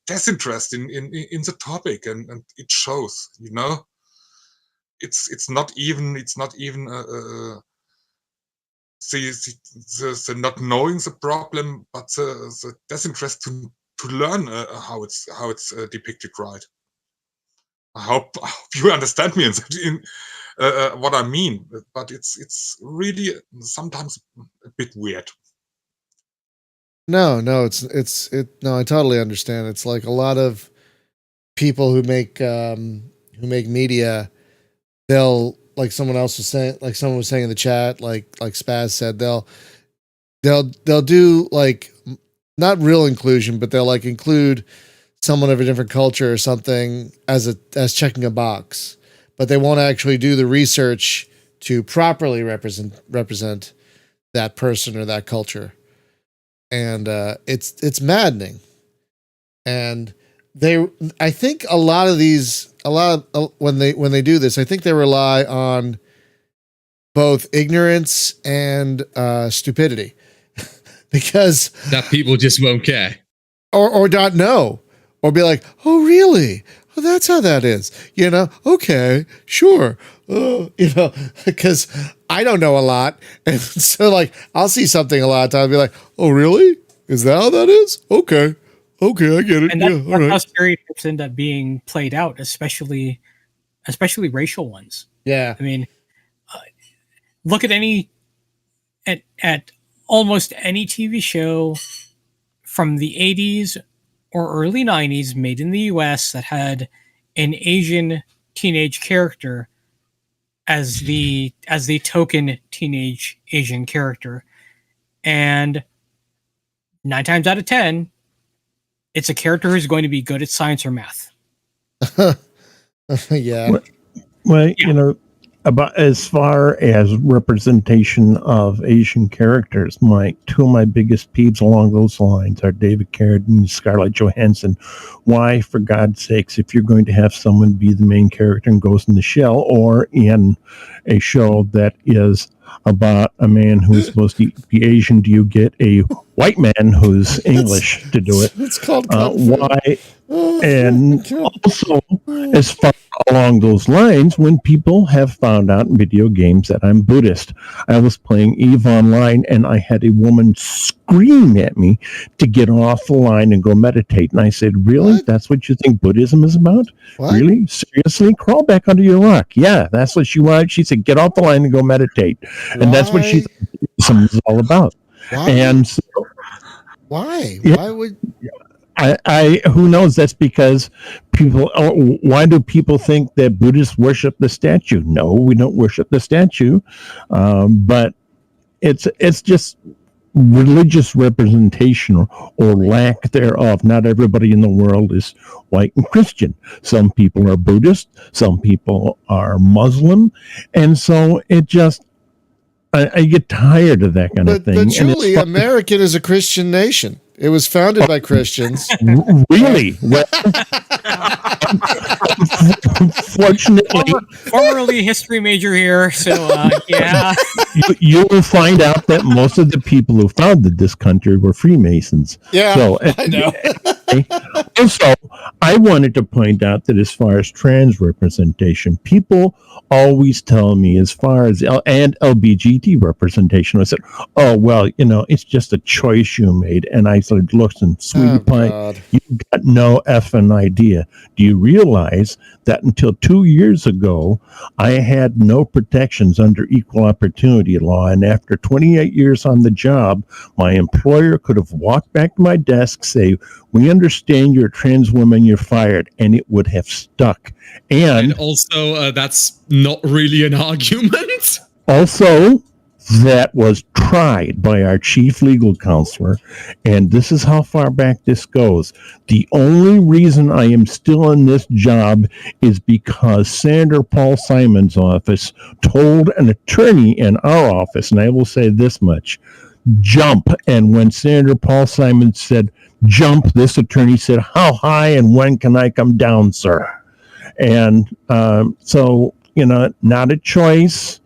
disinterest in the topic, and it shows. You know, it's not even the not knowing the problem, but the disinterest to learn how it's depicted right. I hope you understand me in what I mean, but it's really sometimes a bit weird. No, no, I totally understand. It's like a lot of people who make media, they'll, like someone else was saying, like someone was saying in the chat, like Spaz said, they'll do like not real inclusion, but they'll like include someone of a different culture or something as checking a box, but they won't actually do the research to properly represent that person or that culture. And it's maddening. And I think a lot of when they do this, I think they rely on both ignorance and stupidity, because that people just won't care, or not know, or be like, oh really? Oh, that's how that is. You know? Okay, sure. You know, because I don't know a lot, and so like I'll see something a lot of times, and be like, oh really? Is that how that is? Okay, I get it. And that's how stereotypes end up being played out, especially racial ones. Yeah, I mean, look at at almost any TV show from the 80s or early 90s made in the US that had an Asian teenage character as the token teenage Asian character. And 9 times out of 10, it's a character who's going to be good at science or math. Yeah. Well, you know, about as far as representation of Asian characters, two of my biggest peeves along those lines are David Carradine and Scarlett Johansson. Why, for God's sakes, if you're going to have someone be the main character in Ghost in the Shell, or in a show that is about a man who's supposed to be Asian, do you get a white man who's English to do it? It's called why? And also, as far along those lines, when people have found out in video games that I'm Buddhist, I was playing EVE Online and I had a woman scream at me to get off the line and go meditate. And I said, really? What? That's what you think Buddhism is about? What? Really? Seriously? Crawl back under your rock. Yeah, that's what she wanted. She said, get off the line and go meditate. And that's what she thought Buddhism was all about. Why? And so, why? Yeah. Why would... I who knows? That's because people. Why do people think that Buddhists worship the statue? No, we don't worship the statue, but it's just religious representation or lack thereof. Not everybody in the world is white and Christian. Some people are Buddhist, some people are Muslim, and so it just I get tired of that kind of thing. But Julie, American is a Christian nation. It was founded by Christians. Really? Well, fortunately, formerly a history major here, so yeah. You will find out that most of the people who founded this country were Freemasons. Yeah, so, I know. Also, I wanted to point out that as far as trans representation, people always tell me as far as and LBGT representation, I said, oh, well, it's just a choice you made. And I said, listen, sweetie pie, you've got no effing idea. Do you realize that until 2 years ago, I had no protections under equal opportunity law? And after 28 years on the job, my employer could have walked back to my desk, say, we understand you're a trans woman, you're fired, and it would have stuck. And also, that's not really an argument. Also, that was tried by our chief legal counselor, and this is how far back this goes. The only reason I am still in this job is because Senator Paul Simon's office told an attorney in our office, and I will say this much, jump. And when Senator Paul Simon said, jump, this attorney said, how high and when can I come down, sir? And so, not a choice.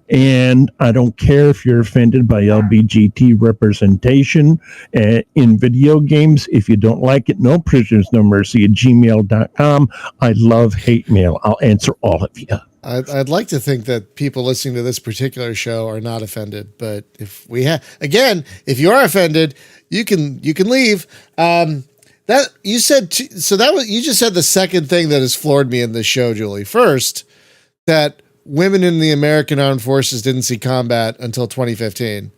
And I don't care if you're offended by LBGT representation in video games. If you don't like it, no prisoners, no mercy at gmail.com. I love hate mail. I'll answer all of you. I'd like to think that people listening to this particular show are not offended, but if we if you are offended, you can leave. That you said you just said the second thing that has floored me in this show, Julie. First, that women in the American Armed Forces didn't see combat until 2015.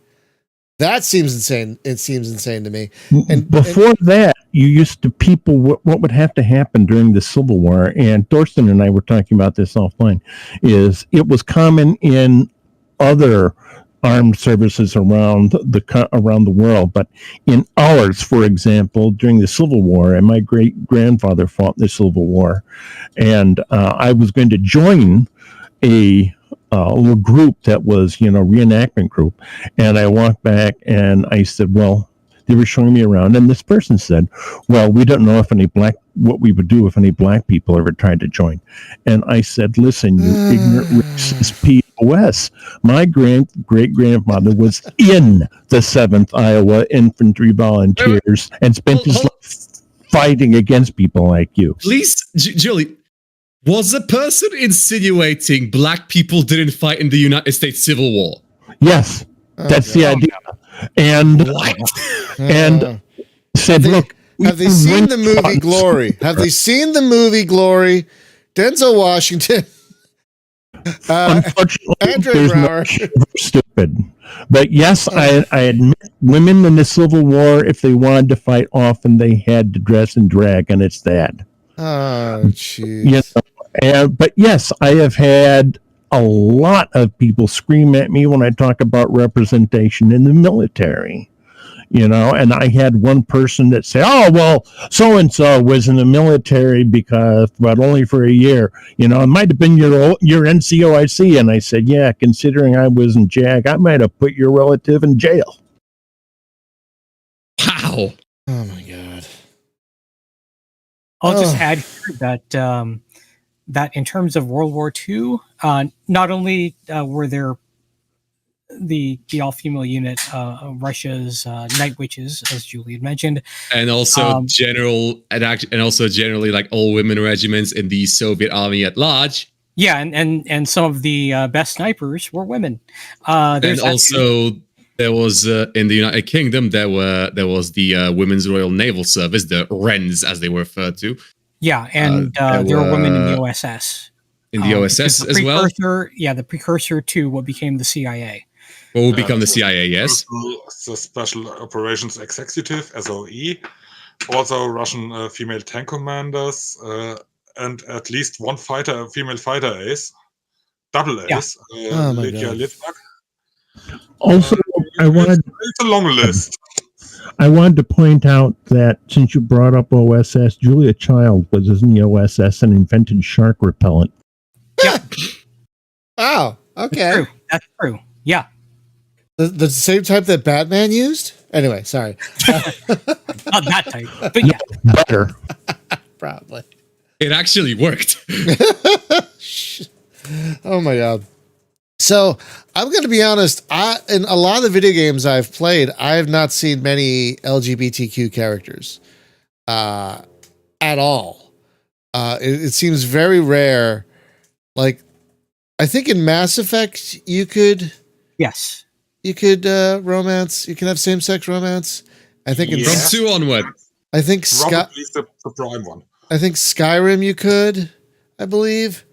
That seems insane. It seems insane to me. And before that, you used to what would have to happen during the Civil War, and Thorsten and I were talking about this offline, is it was common in other armed services around the world, but in ours, for example, during the Civil War, and my great grandfather fought in the Civil War, and I was going to join a little group that was, reenactment group. And I walked back and I said, well, they were showing me around. And this person said, well, we don't know what we would do if any black people ever tried to join. And I said, listen, you ignorant racist POS. My great-grandfather was in the 7th Iowa Infantry Volunteers and spent his life fighting against people like you. Please, Julie, was the person insinuating black people didn't fight in the United States Civil War? Yes, that's the idea. And what? And said, look, have they seen the movie Glory? Have they seen the movie Glory? Denzel Washington. Unfortunately, Andre there's Braugher. no stupid. But yes, I admit women in the Civil War, if they wanted to fight, often they had to dress in drag, and it's that. Oh, jeez. But yes, I have had a lot of people scream at me when I talk about representation in the military, and I had one person that said, oh, well, so-and-so was in the military but only for a year, it might have been your NCOIC. And I said, yeah, considering I was in JAG, I might have put your relative in jail. Wow. Oh my God. I'll just add here that in terms of World War II, not only were there the all-female unit, Russia's Night Witches, as Julie had mentioned, and also generally like all women regiments in the Soviet army at large. Yeah, and some of the best snipers were women. And also there was in the United Kingdom there was the Women's Royal Naval Service, the Wrens as they were referred to. Yeah, and there were women in the OSS. In the OSS as well? Yeah, the precursor to what became the CIA. What would become the CIA, yes? The Special Operations Executive, SOE. Also Russian female tank commanders, and at least one female fighter ace. Double ace. Lydia Litvak. Also, it's a long list. I wanted to point out that since you brought up OSS, Julia Child was in the OSS and invented shark repellent. Yeah. Oh, okay. That's true. Yeah. The same type that Batman used? Anyway, sorry. Not that type, but yeah. Better. Probably. It actually worked. Oh my god. So I'm going to be honest. In a lot of the video games I've played, I have not seen many LGBTQ characters at all. It seems very rare. Like, I think in Mass Effect you could romance. You can have same-sex romance. I think in From 2 onward. I think Probably the prime one. I think Skyrim you could, I believe.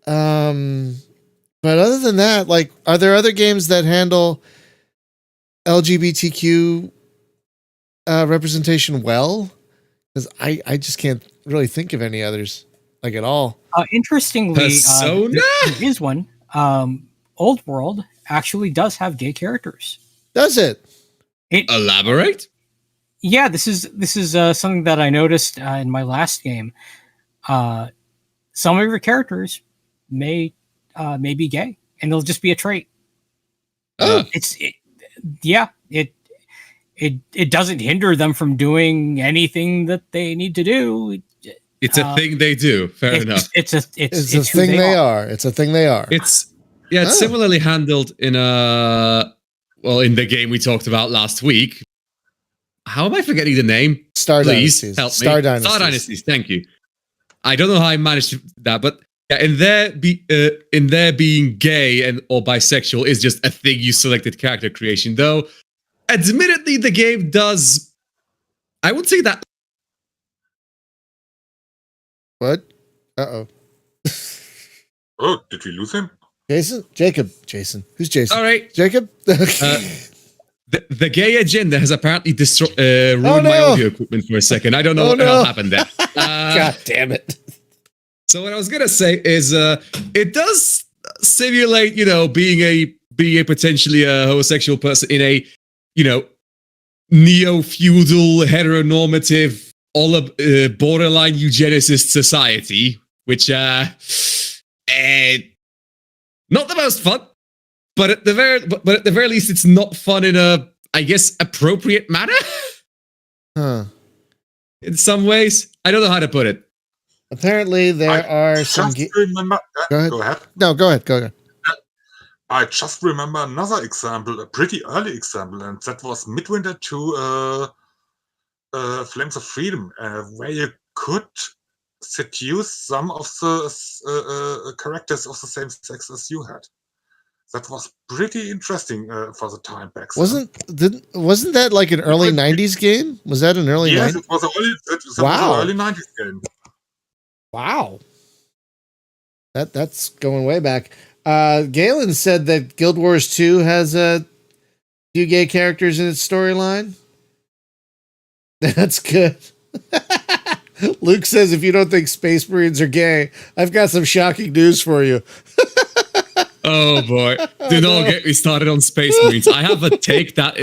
But other than that, like, are there other games that handle LGBTQ representation well? Because I just can't really think of any others, like, at all. Interestingly, Persona? there is one. Old World actually does have gay characters. Does it? Elaborate? Yeah, this is something that I noticed in my last game. Some of your characters may be gay, and they'll just be a trait. It doesn't hinder them from doing anything that they need to do. It's a thing they do. Fair enough. It's a thing they are. It's a thing they are. It's similarly handled in the game we talked about last week. How am I forgetting the name? Star Please Dynasties. help me. Star Dynasties. Star Dynasties. Thank you. I don't know how I managed that, but yeah, in there being gay or bisexual is just a thing you selected character creation. Though, admittedly, the game does. I would say that. What? Uh-oh. Oh, did we lose him? Jason? Jason. Who's Jason? All right. Jacob? The gay agenda has apparently ruined my audio equipment for a second. I don't know what the hell happened there. God damn it. So what I was gonna say is, it does simulate, being a potentially a homosexual person in a, neo-feudal, heteronormative, borderline eugenicist society, which not the most fun. But at the very least, it's not fun in a, I guess, appropriate manner. Huh. In some ways, I don't know how to put it. Apparently, there are some. Remember. Go ahead. No, go ahead. I just remember another example, a pretty early example, and that was Midwinter 2, Flames of Freedom, where you could seduce some of the characters of the same sex as you had. That was pretty interesting for the time back then. Wasn't that like an early 90s game? Was that an early 90s? Yes, it was an early 90s game. Wow. That's going way back. Galen said that Guild Wars 2 has a few gay characters in its storyline. That's good. Luke says, if you don't think Space Marines are gay, I've got some shocking news for you. Oh boy! Do not get me started on Space Marines. I have a take that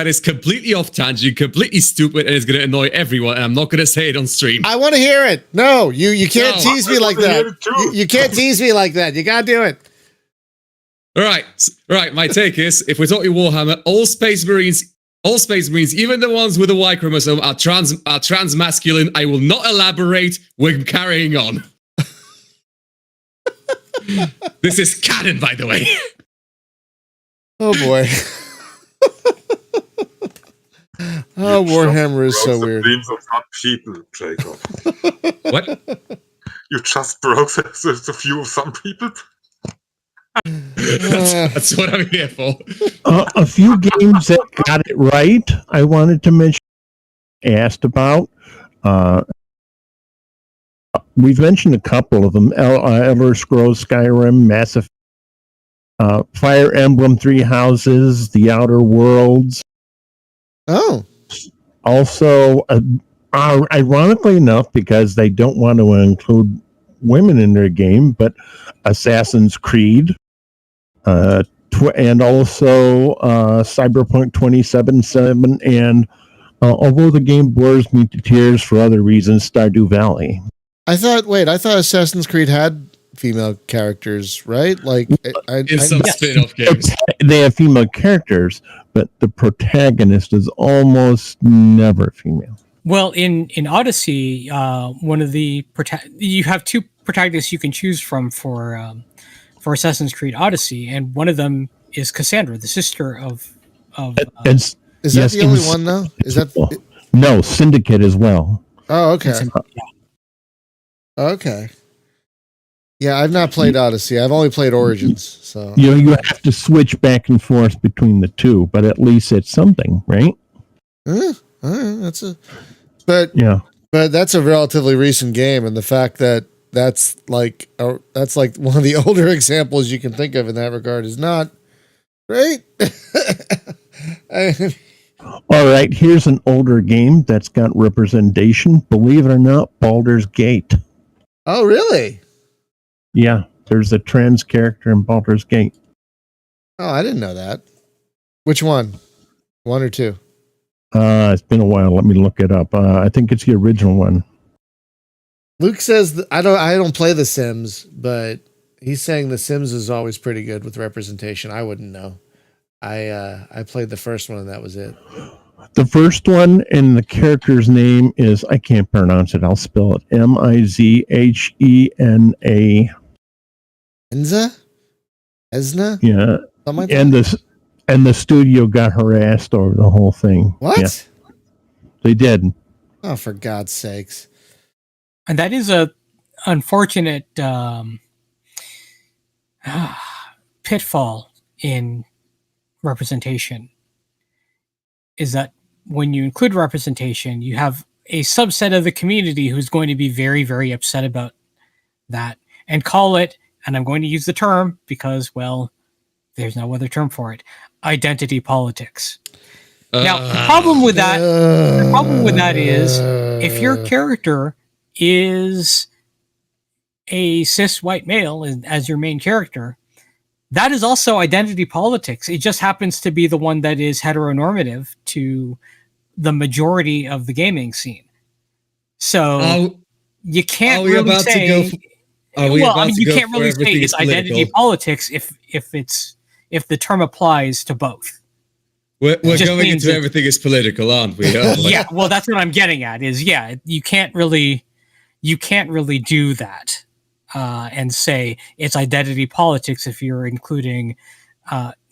is completely off tangent, completely stupid, and is going to annoy everyone. And I'm not going to say it on stream. I want to hear it. No, you can't tease me like that. You can't tease me like that. You gotta do it. Right. My take is, if we're talking Warhammer, all Space Marines, even the ones with the Y chromosome, are trans masculine. I will not elaborate. We're carrying on. This is canon, by the way. Oh boy. Oh, Warhammer is so weird. Dreams of some people, Jacob. What? You just broke the view of some people. That's what I'm here for. A few games that got it right, I wanted to mention, asked about. We've mentioned a couple of them: Elder Scrolls, Skyrim, Mass Effect, Fire Emblem, Three Houses, The Outer Worlds. Oh. Also, ironically enough, because they don't want to include women in their game, but Assassin's Creed, and also Cyberpunk 2077, and although the game bores me to tears for other reasons, Stardew Valley. I thought Assassin's Creed had female characters, right? Like In some spin-off games. They have female characters, but the protagonist is almost never female. Well, in Odyssey, one of the you have two protagonists you can choose from for Assassin's Creed Odyssey, and one of them is Cassandra, the sister of. Is that the only one though? Is that no Syndicate as well? Oh, okay. Okay. Yeah, I've not played Odyssey. I've only played Origins. So you have to switch back and forth between the two, but at least it's something, right? But that's a relatively recent game, and the fact that that's like one of the older examples you can think of in that regard is not great. All right, here's an older game that's got representation. Believe it or not, Baldur's Gate. Oh, really? Yeah, there's a trans character in Baldur's Gate. Oh, I didn't know that. Which one? One or two? It's been a while. Let me look it up. I think it's the original one. Luke says I don't play The Sims, but he's saying The Sims is always pretty good with representation. I wouldn't know. I played the first one and that was it. The first one, and the character's name is, I can't pronounce it. I'll spell it. Mizhena. Enza? Esna? Yeah. Something like that? And the studio got harassed over the whole thing. What? Yeah. They did. Oh, for God's sakes. And that is a unfortunate pitfall in representation, is that when you include representation, you have a subset of the community who's going to be very, very upset about that and call it, and I'm going to use the term because, well, there's no other term for it, identity politics. Now, the problem with that is if your character is a cis white male as your main character, that is also identity politics. It just happens to be the one that is heteronormative to the majority of the gaming scene. So you can't really say. You can't really say it's identity politics if the term applies to both. We're going into everything is political, aren't we? Yeah, well, that's what I'm getting at. You can't really do that. And say it's identity politics if you're including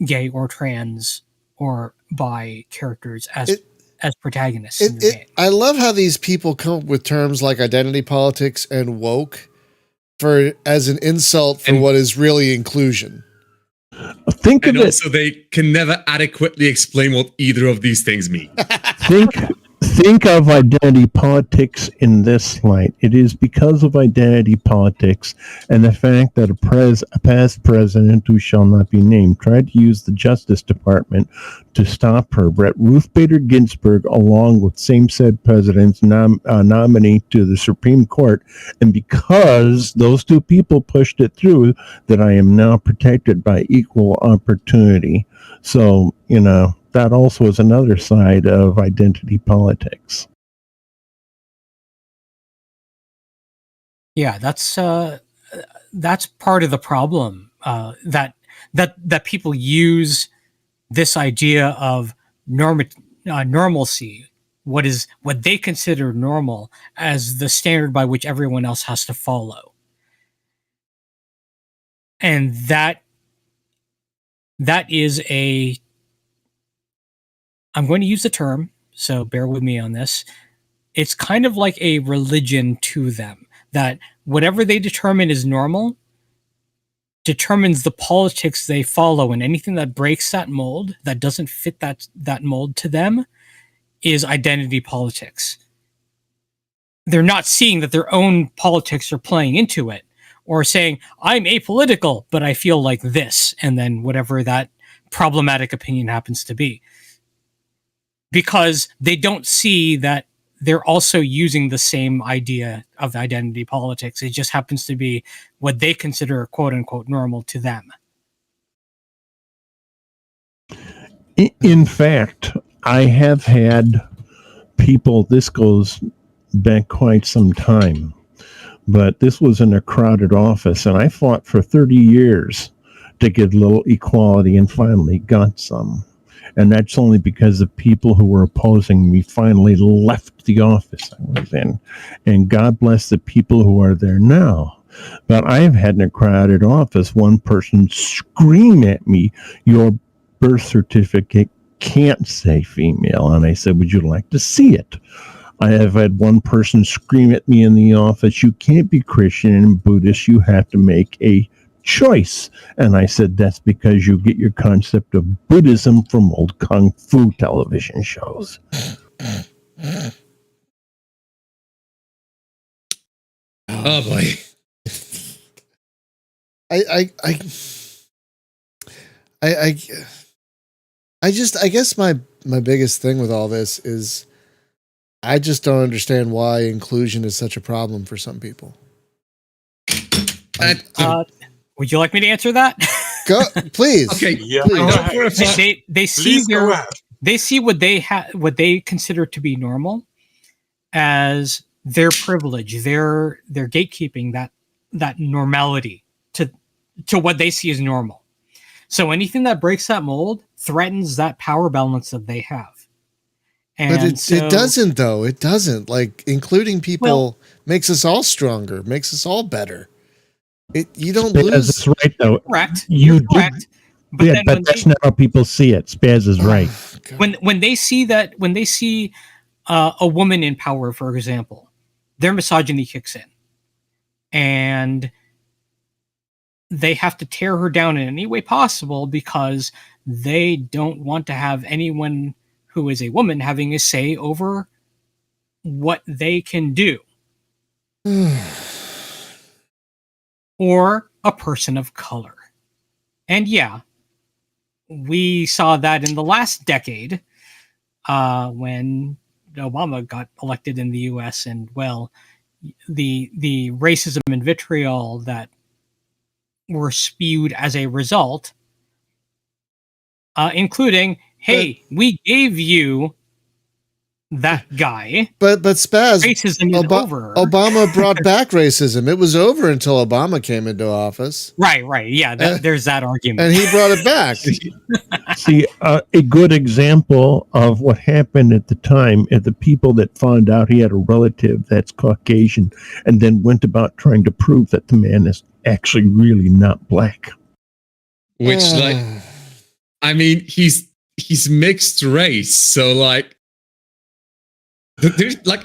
gay or trans or bi characters as protagonists in the game. I love how these people come up with terms like identity politics and woke as an insult for what is really inclusion. Also, they can never adequately explain what either of these things mean. Think of identity politics in this light. It is because of identity politics and the fact that a past president who shall not be named tried to use the Justice Department to stop her, Ruth Bader Ginsburg, along with same said president's nominee to the Supreme Court. And because those two people pushed it through, that I am now protected by equal opportunity. So, that also is another side of identity politics. Yeah, that's part of the problem. That people use this idea of normalcy, what they consider normal, as the standard by which everyone else has to follow, and that is a. I'm going to use the term, so bear with me on this. It's kind of like a religion to them, that whatever they determine is normal determines the politics they follow, and anything that breaks that mold, that doesn't fit that mold to them, is identity politics. They're not seeing that their own politics are playing into it, or saying, I'm apolitical, but I feel like this, and then whatever that problematic opinion happens to be. Because they don't see that they're also using the same idea of identity politics. It just happens to be what they consider quote unquote normal to them. In fact, I have had people, this goes back quite some time, but this was in a crowded office, and I fought for 30 years to get a little equality and finally got some. And that's only because the people who were opposing me finally left the office I was in. And God bless the people who are there now. But I've had in a crowded office one person scream at me, "Your birth certificate can't say female." And I said, "Would you like to see it?" I have had one person scream at me in the office, "You can't be Christian and Buddhist. You have to make a choice." And I said, "That's because you get your concept of Buddhism from old Kung Fu television shows." Oh boy. I guess my biggest thing with all this is I just don't understand why inclusion is such a problem for some people. Would you like me to answer that? Go, please. Okay. Yeah. Please. They see Please go ahead. they see what they consider to be normal as their privilege, their gatekeeping, that normality to what they see as normal. So anything that breaks that mold threatens that power balance that they have. And But it doesn't, though. It doesn't. Like, including people makes us all stronger, makes us all better. You don't Spaz lose. is right, though. Correct. You're correct. But yeah, then but that's not how people see it. Spaz is right. when they see a woman in power, for example, their misogyny kicks in, and they have to tear her down in any way possible because they don't want to have anyone who is a woman having a say over what they can do. Or a person of color. And yeah, we saw that in the last decade when Obama got elected in the US, and well, the racism and vitriol that were spewed as a result, including, hey, we gave you that guy. But Spaz, racism is over. Obama brought back racism. It was over until Obama came into office. Right. Yeah, there's that argument. And he brought it back. See, a good example of what happened at the time is the people that found out he had a relative that's Caucasian and then went about trying to prove that the man is actually really not black. Which, I mean, he's mixed race, so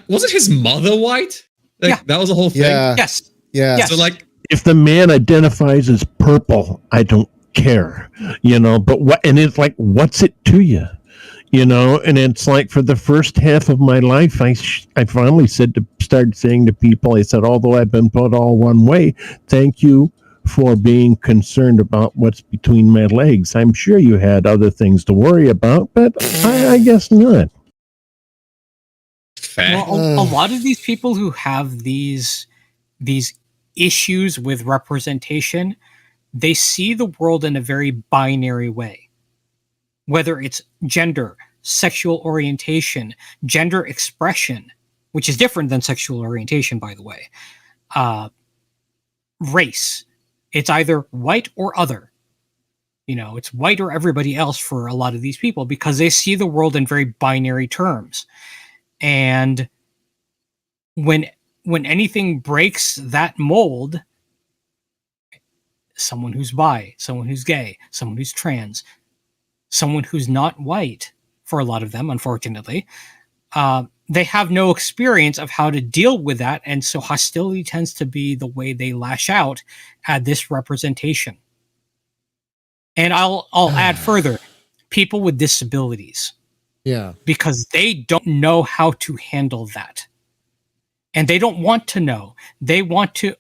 wasn't his mother white? Yeah. That was the whole thing. Yeah. Yes. Yeah. Yes. So if the man identifies as purple, I don't care, but and it's like, what's it to you? And it's like for the first half of my life, I finally started saying to people, I said, although I've been put all one way, thank you for being concerned about what's between my legs. I'm sure you had other things to worry about, but I guess not. Well, a lot of these people who have these issues with representation, they see the world in a very binary way. Whether it's gender, sexual orientation, gender expression, which is different than sexual orientation, by the way, race. It's either white or other. It's white or everybody else for a lot of these people because they see the world in very binary terms. And when anything breaks that mold, someone who's bi, someone who's gay, someone who's trans, someone who's not white, for a lot of them, unfortunately, they have no experience of how to deal with that. And so hostility tends to be the way they lash out at this representation. And I'll add further, people with disabilities. Yeah. Because they don't know how to handle that. And they don't want to know. They want to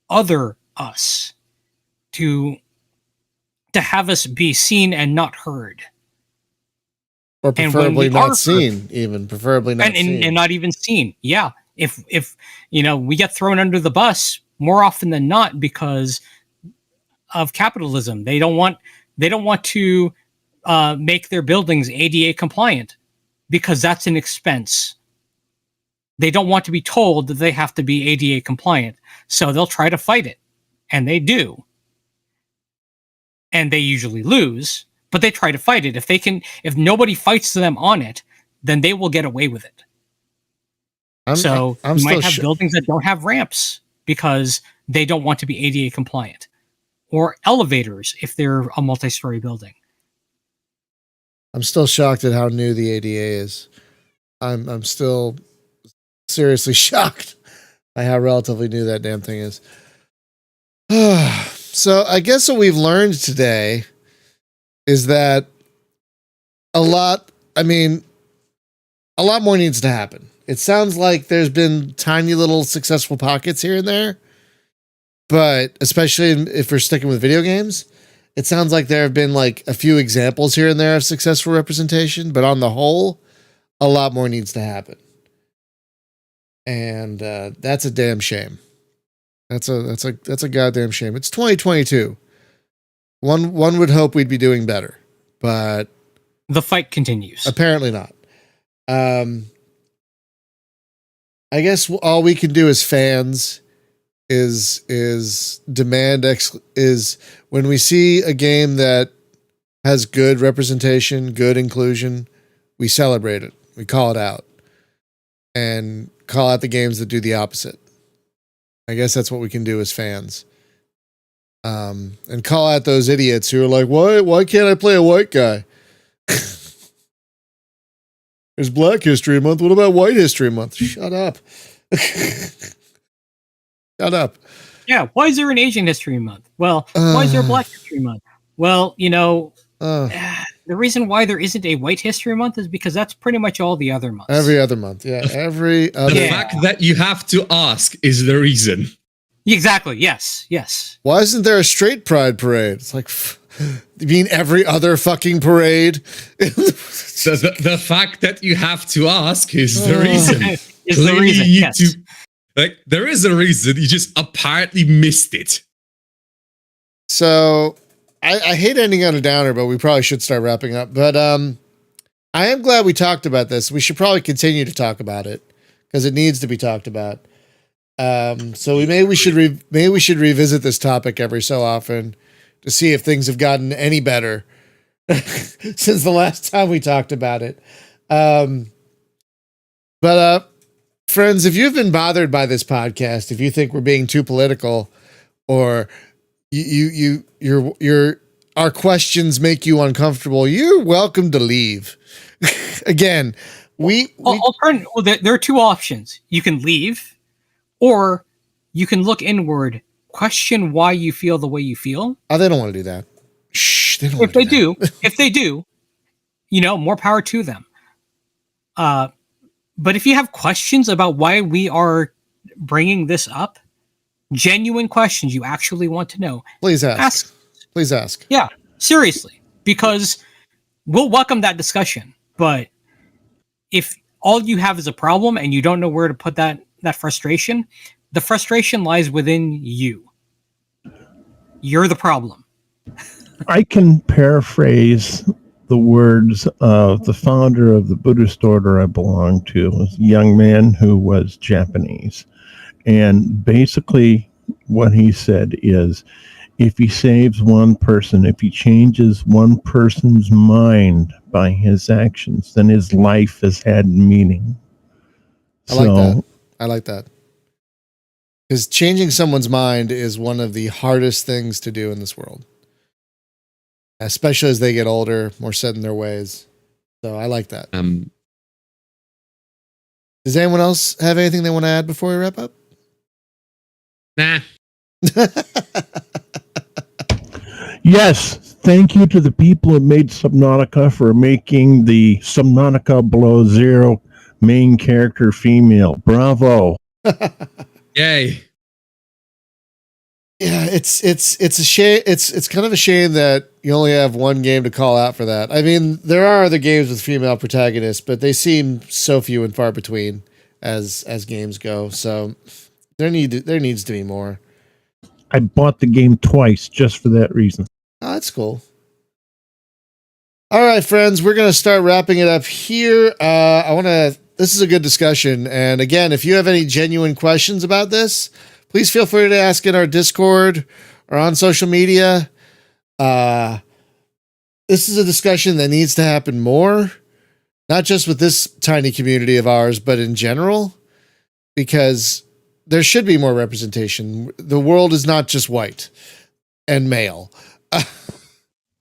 other us, to have us be seen and not heard. Or preferably not seen, even. Preferably not seen. And not even seen. Yeah. If we get thrown under the bus more often than not because of capitalism. They don't want to make their buildings ADA compliant because that's an expense. they don't want to be told that they have to be ADA compliant. So they'll try to fight it. And they do. And they usually lose, but they try to fight it. If nobody fights them on it, then they will get away with it. You might have buildings that don't have ramps because they don't want to be ADA compliant, or elevators if they're a multi-story building. I'm still shocked at how new the ADA is. I'm still seriously shocked by how relatively new that damn thing is. So I guess what we've learned today is that a lot more needs to happen. It sounds like there's been tiny little successful pockets here and there, but especially if we're sticking with video games, it sounds like there have been like a few examples here and there of successful representation, but on the whole, a lot more needs to happen. And that's a damn shame. That's a goddamn shame. It's 2022. One would hope we'd be doing better, but the fight continues. Apparently not. I guess all we can do as fans is demand is when we see a game that has good representation, good inclusion, we celebrate it. We call it out and call out the games that do the opposite. I guess that's what we can do as fans. And call out those idiots who are like, why can't I play a white guy? There's Black History Month. What about White History Month? Shut up. Shut up. Yeah, why is there an Asian History Month? Well, why is there a Black History Month? Well, the reason why there isn't a White History Month is because that's pretty much all the other months. Every other month, yeah. The fact that you have to ask is the reason. Exactly, yes. Why isn't there a straight pride parade? It's like, you mean every other fucking parade? The fact that you have to ask is the reason. Is the reason, yes. There is a reason, you just apparently missed it. So, I hate ending on a downer, but we probably should start wrapping up. But I am glad we talked about this. We should probably continue to talk about it because it needs to be talked about. So maybe we should revisit this topic every so often to see if things have gotten any better since the last time we talked about it. But friends, if you've been bothered by this podcast, if you think we're being too political, or our questions make you uncomfortable, you're welcome to leave. Again, there are two options. You can leave, or you can look inward, question why you feel the way you feel. Oh, they don't want to do that. Shh, they don't. If they do, more power to them. But if you have questions about why we are bringing this up, genuine questions you actually want to know, please ask. Please ask. Yeah, seriously, because we'll welcome that discussion. But if all you have is a problem and you don't know where to put that frustration, the frustration lies within you. You're the problem. I can paraphrase the words of the founder of the Buddhist order I belong to, a young man who was Japanese. And basically what he said is, if he saves one person, if he changes one person's mind by his actions, then his life has had meaning. I like that. Because changing someone's mind is one of the hardest things to do in this world. Especially as they get older, more set in their ways. So I like that. Does anyone else have anything they want to add before we wrap up? Nah. Yes, thank you to the people who made Subnautica for making the Subnautica Below Zero main character female. Bravo. Yay. Yeah, it's a shame. It's kind of a shame that you only have one game to call out for that. I mean, there are other games with female protagonists, but they seem so few and far between as games go. So there needs to be more. I bought the game twice just for that reason. Oh, that's cool. All right, friends, we're going to start wrapping it up here. I want to this is a good discussion. And again, if you have any genuine questions about this, please feel free to ask in our Discord or on social media. This is a discussion that needs to happen more, not just with this tiny community of ours, but in general, because there should be more representation. The world is not just white and male.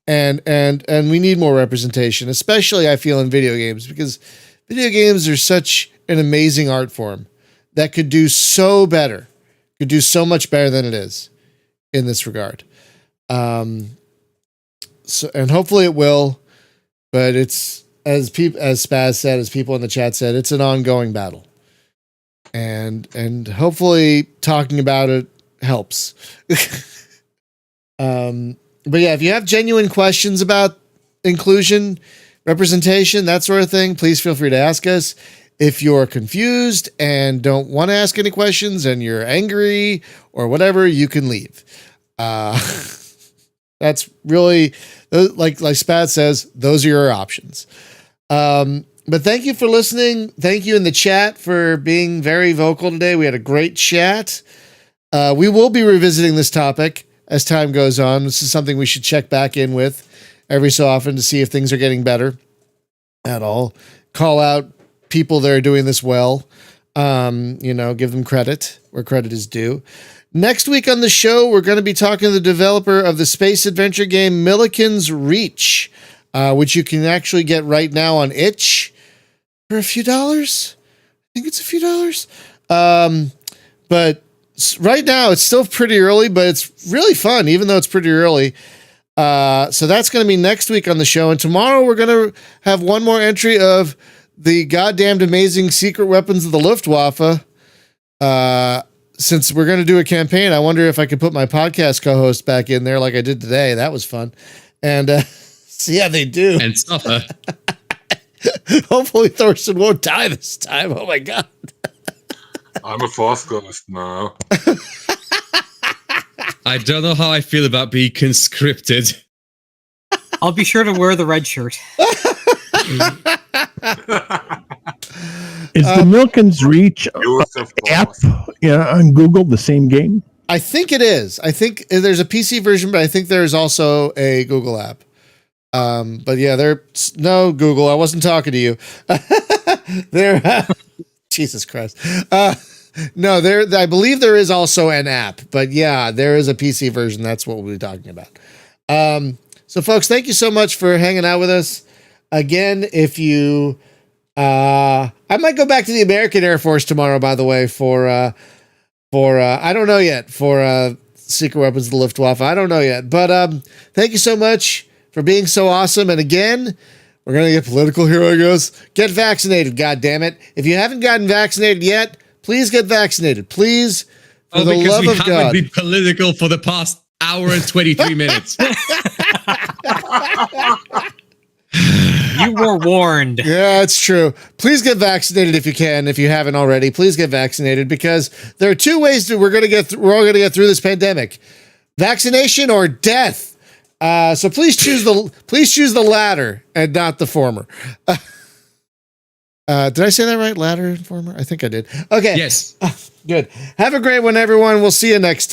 And we need more representation, especially I feel in video games, because video games are such an amazing art form that could do so much better than it is in this regard. So, and hopefully it will, but it's as Spaz said, as people in the chat said, it's an ongoing battle, and hopefully talking about it helps. But yeah, if you have genuine questions about inclusion, representation, that sort of thing, please feel free to ask us. If you're confused and don't want to ask any questions and you're angry or whatever, you can leave. That's really, like Spaz says, those are your options. But thank you for listening. Thank you in the chat for being very vocal today. We had a great chat. We will be revisiting this topic as time goes on. This is something we should check back in with every so often to see if things are getting better at all. Call out people that are doing this well. Give them credit where credit is due. Next week on the show, we're going to be talking to the developer of the space adventure game Milliken's Reach, which you can actually get right now on itch for a few dollars. I think it's a few dollars. But right now it's still pretty early, but it's really fun, even though it's pretty early. So that's going to be next week on the show. And tomorrow we're going to have one more entry of the goddamned amazing secret weapons of the Luftwaffe. Since we're going to do a campaign, I wonder if I could put my podcast co-host back in there like I did today. That was fun. And see how they do. And suffer. Hopefully Thorsten won't die this time. Oh my God. I'm a force ghost now. I don't know how I feel about being conscripted. I'll be sure to wear the red shirt. Is the Milliken's Reach app on Google the same game? I think it is. I think there's a PC version, but I think there's also a Google app. But yeah, there's no Google. I wasn't talking to you. Jesus Christ. No, I believe there is also an app, but yeah, there is a PC version. That's what we'll be talking about. So folks, thank you so much for hanging out with us. Again, if you, I might go back to the American Air Force tomorrow, by the way, for I don't know yet, for secret weapons of the Luftwaffe. I don't know yet, but thank you so much for being so awesome. And again, we're going to get political here, I guess. Get vaccinated, goddammit. If you haven't gotten vaccinated yet, please get vaccinated. Please, for the love of God. We haven't been political for the past hour and 23 minutes. You were warned. Yeah, it's true. Please get vaccinated if you can. If you haven't already, please get vaccinated, because there are two ways that we're all going to get through this pandemic: vaccination or death. So please choose the latter and not the former. Did I say that right? Latter and former? I think I did. Okay. Yes. Good. Have a great one, everyone. We'll see you next time.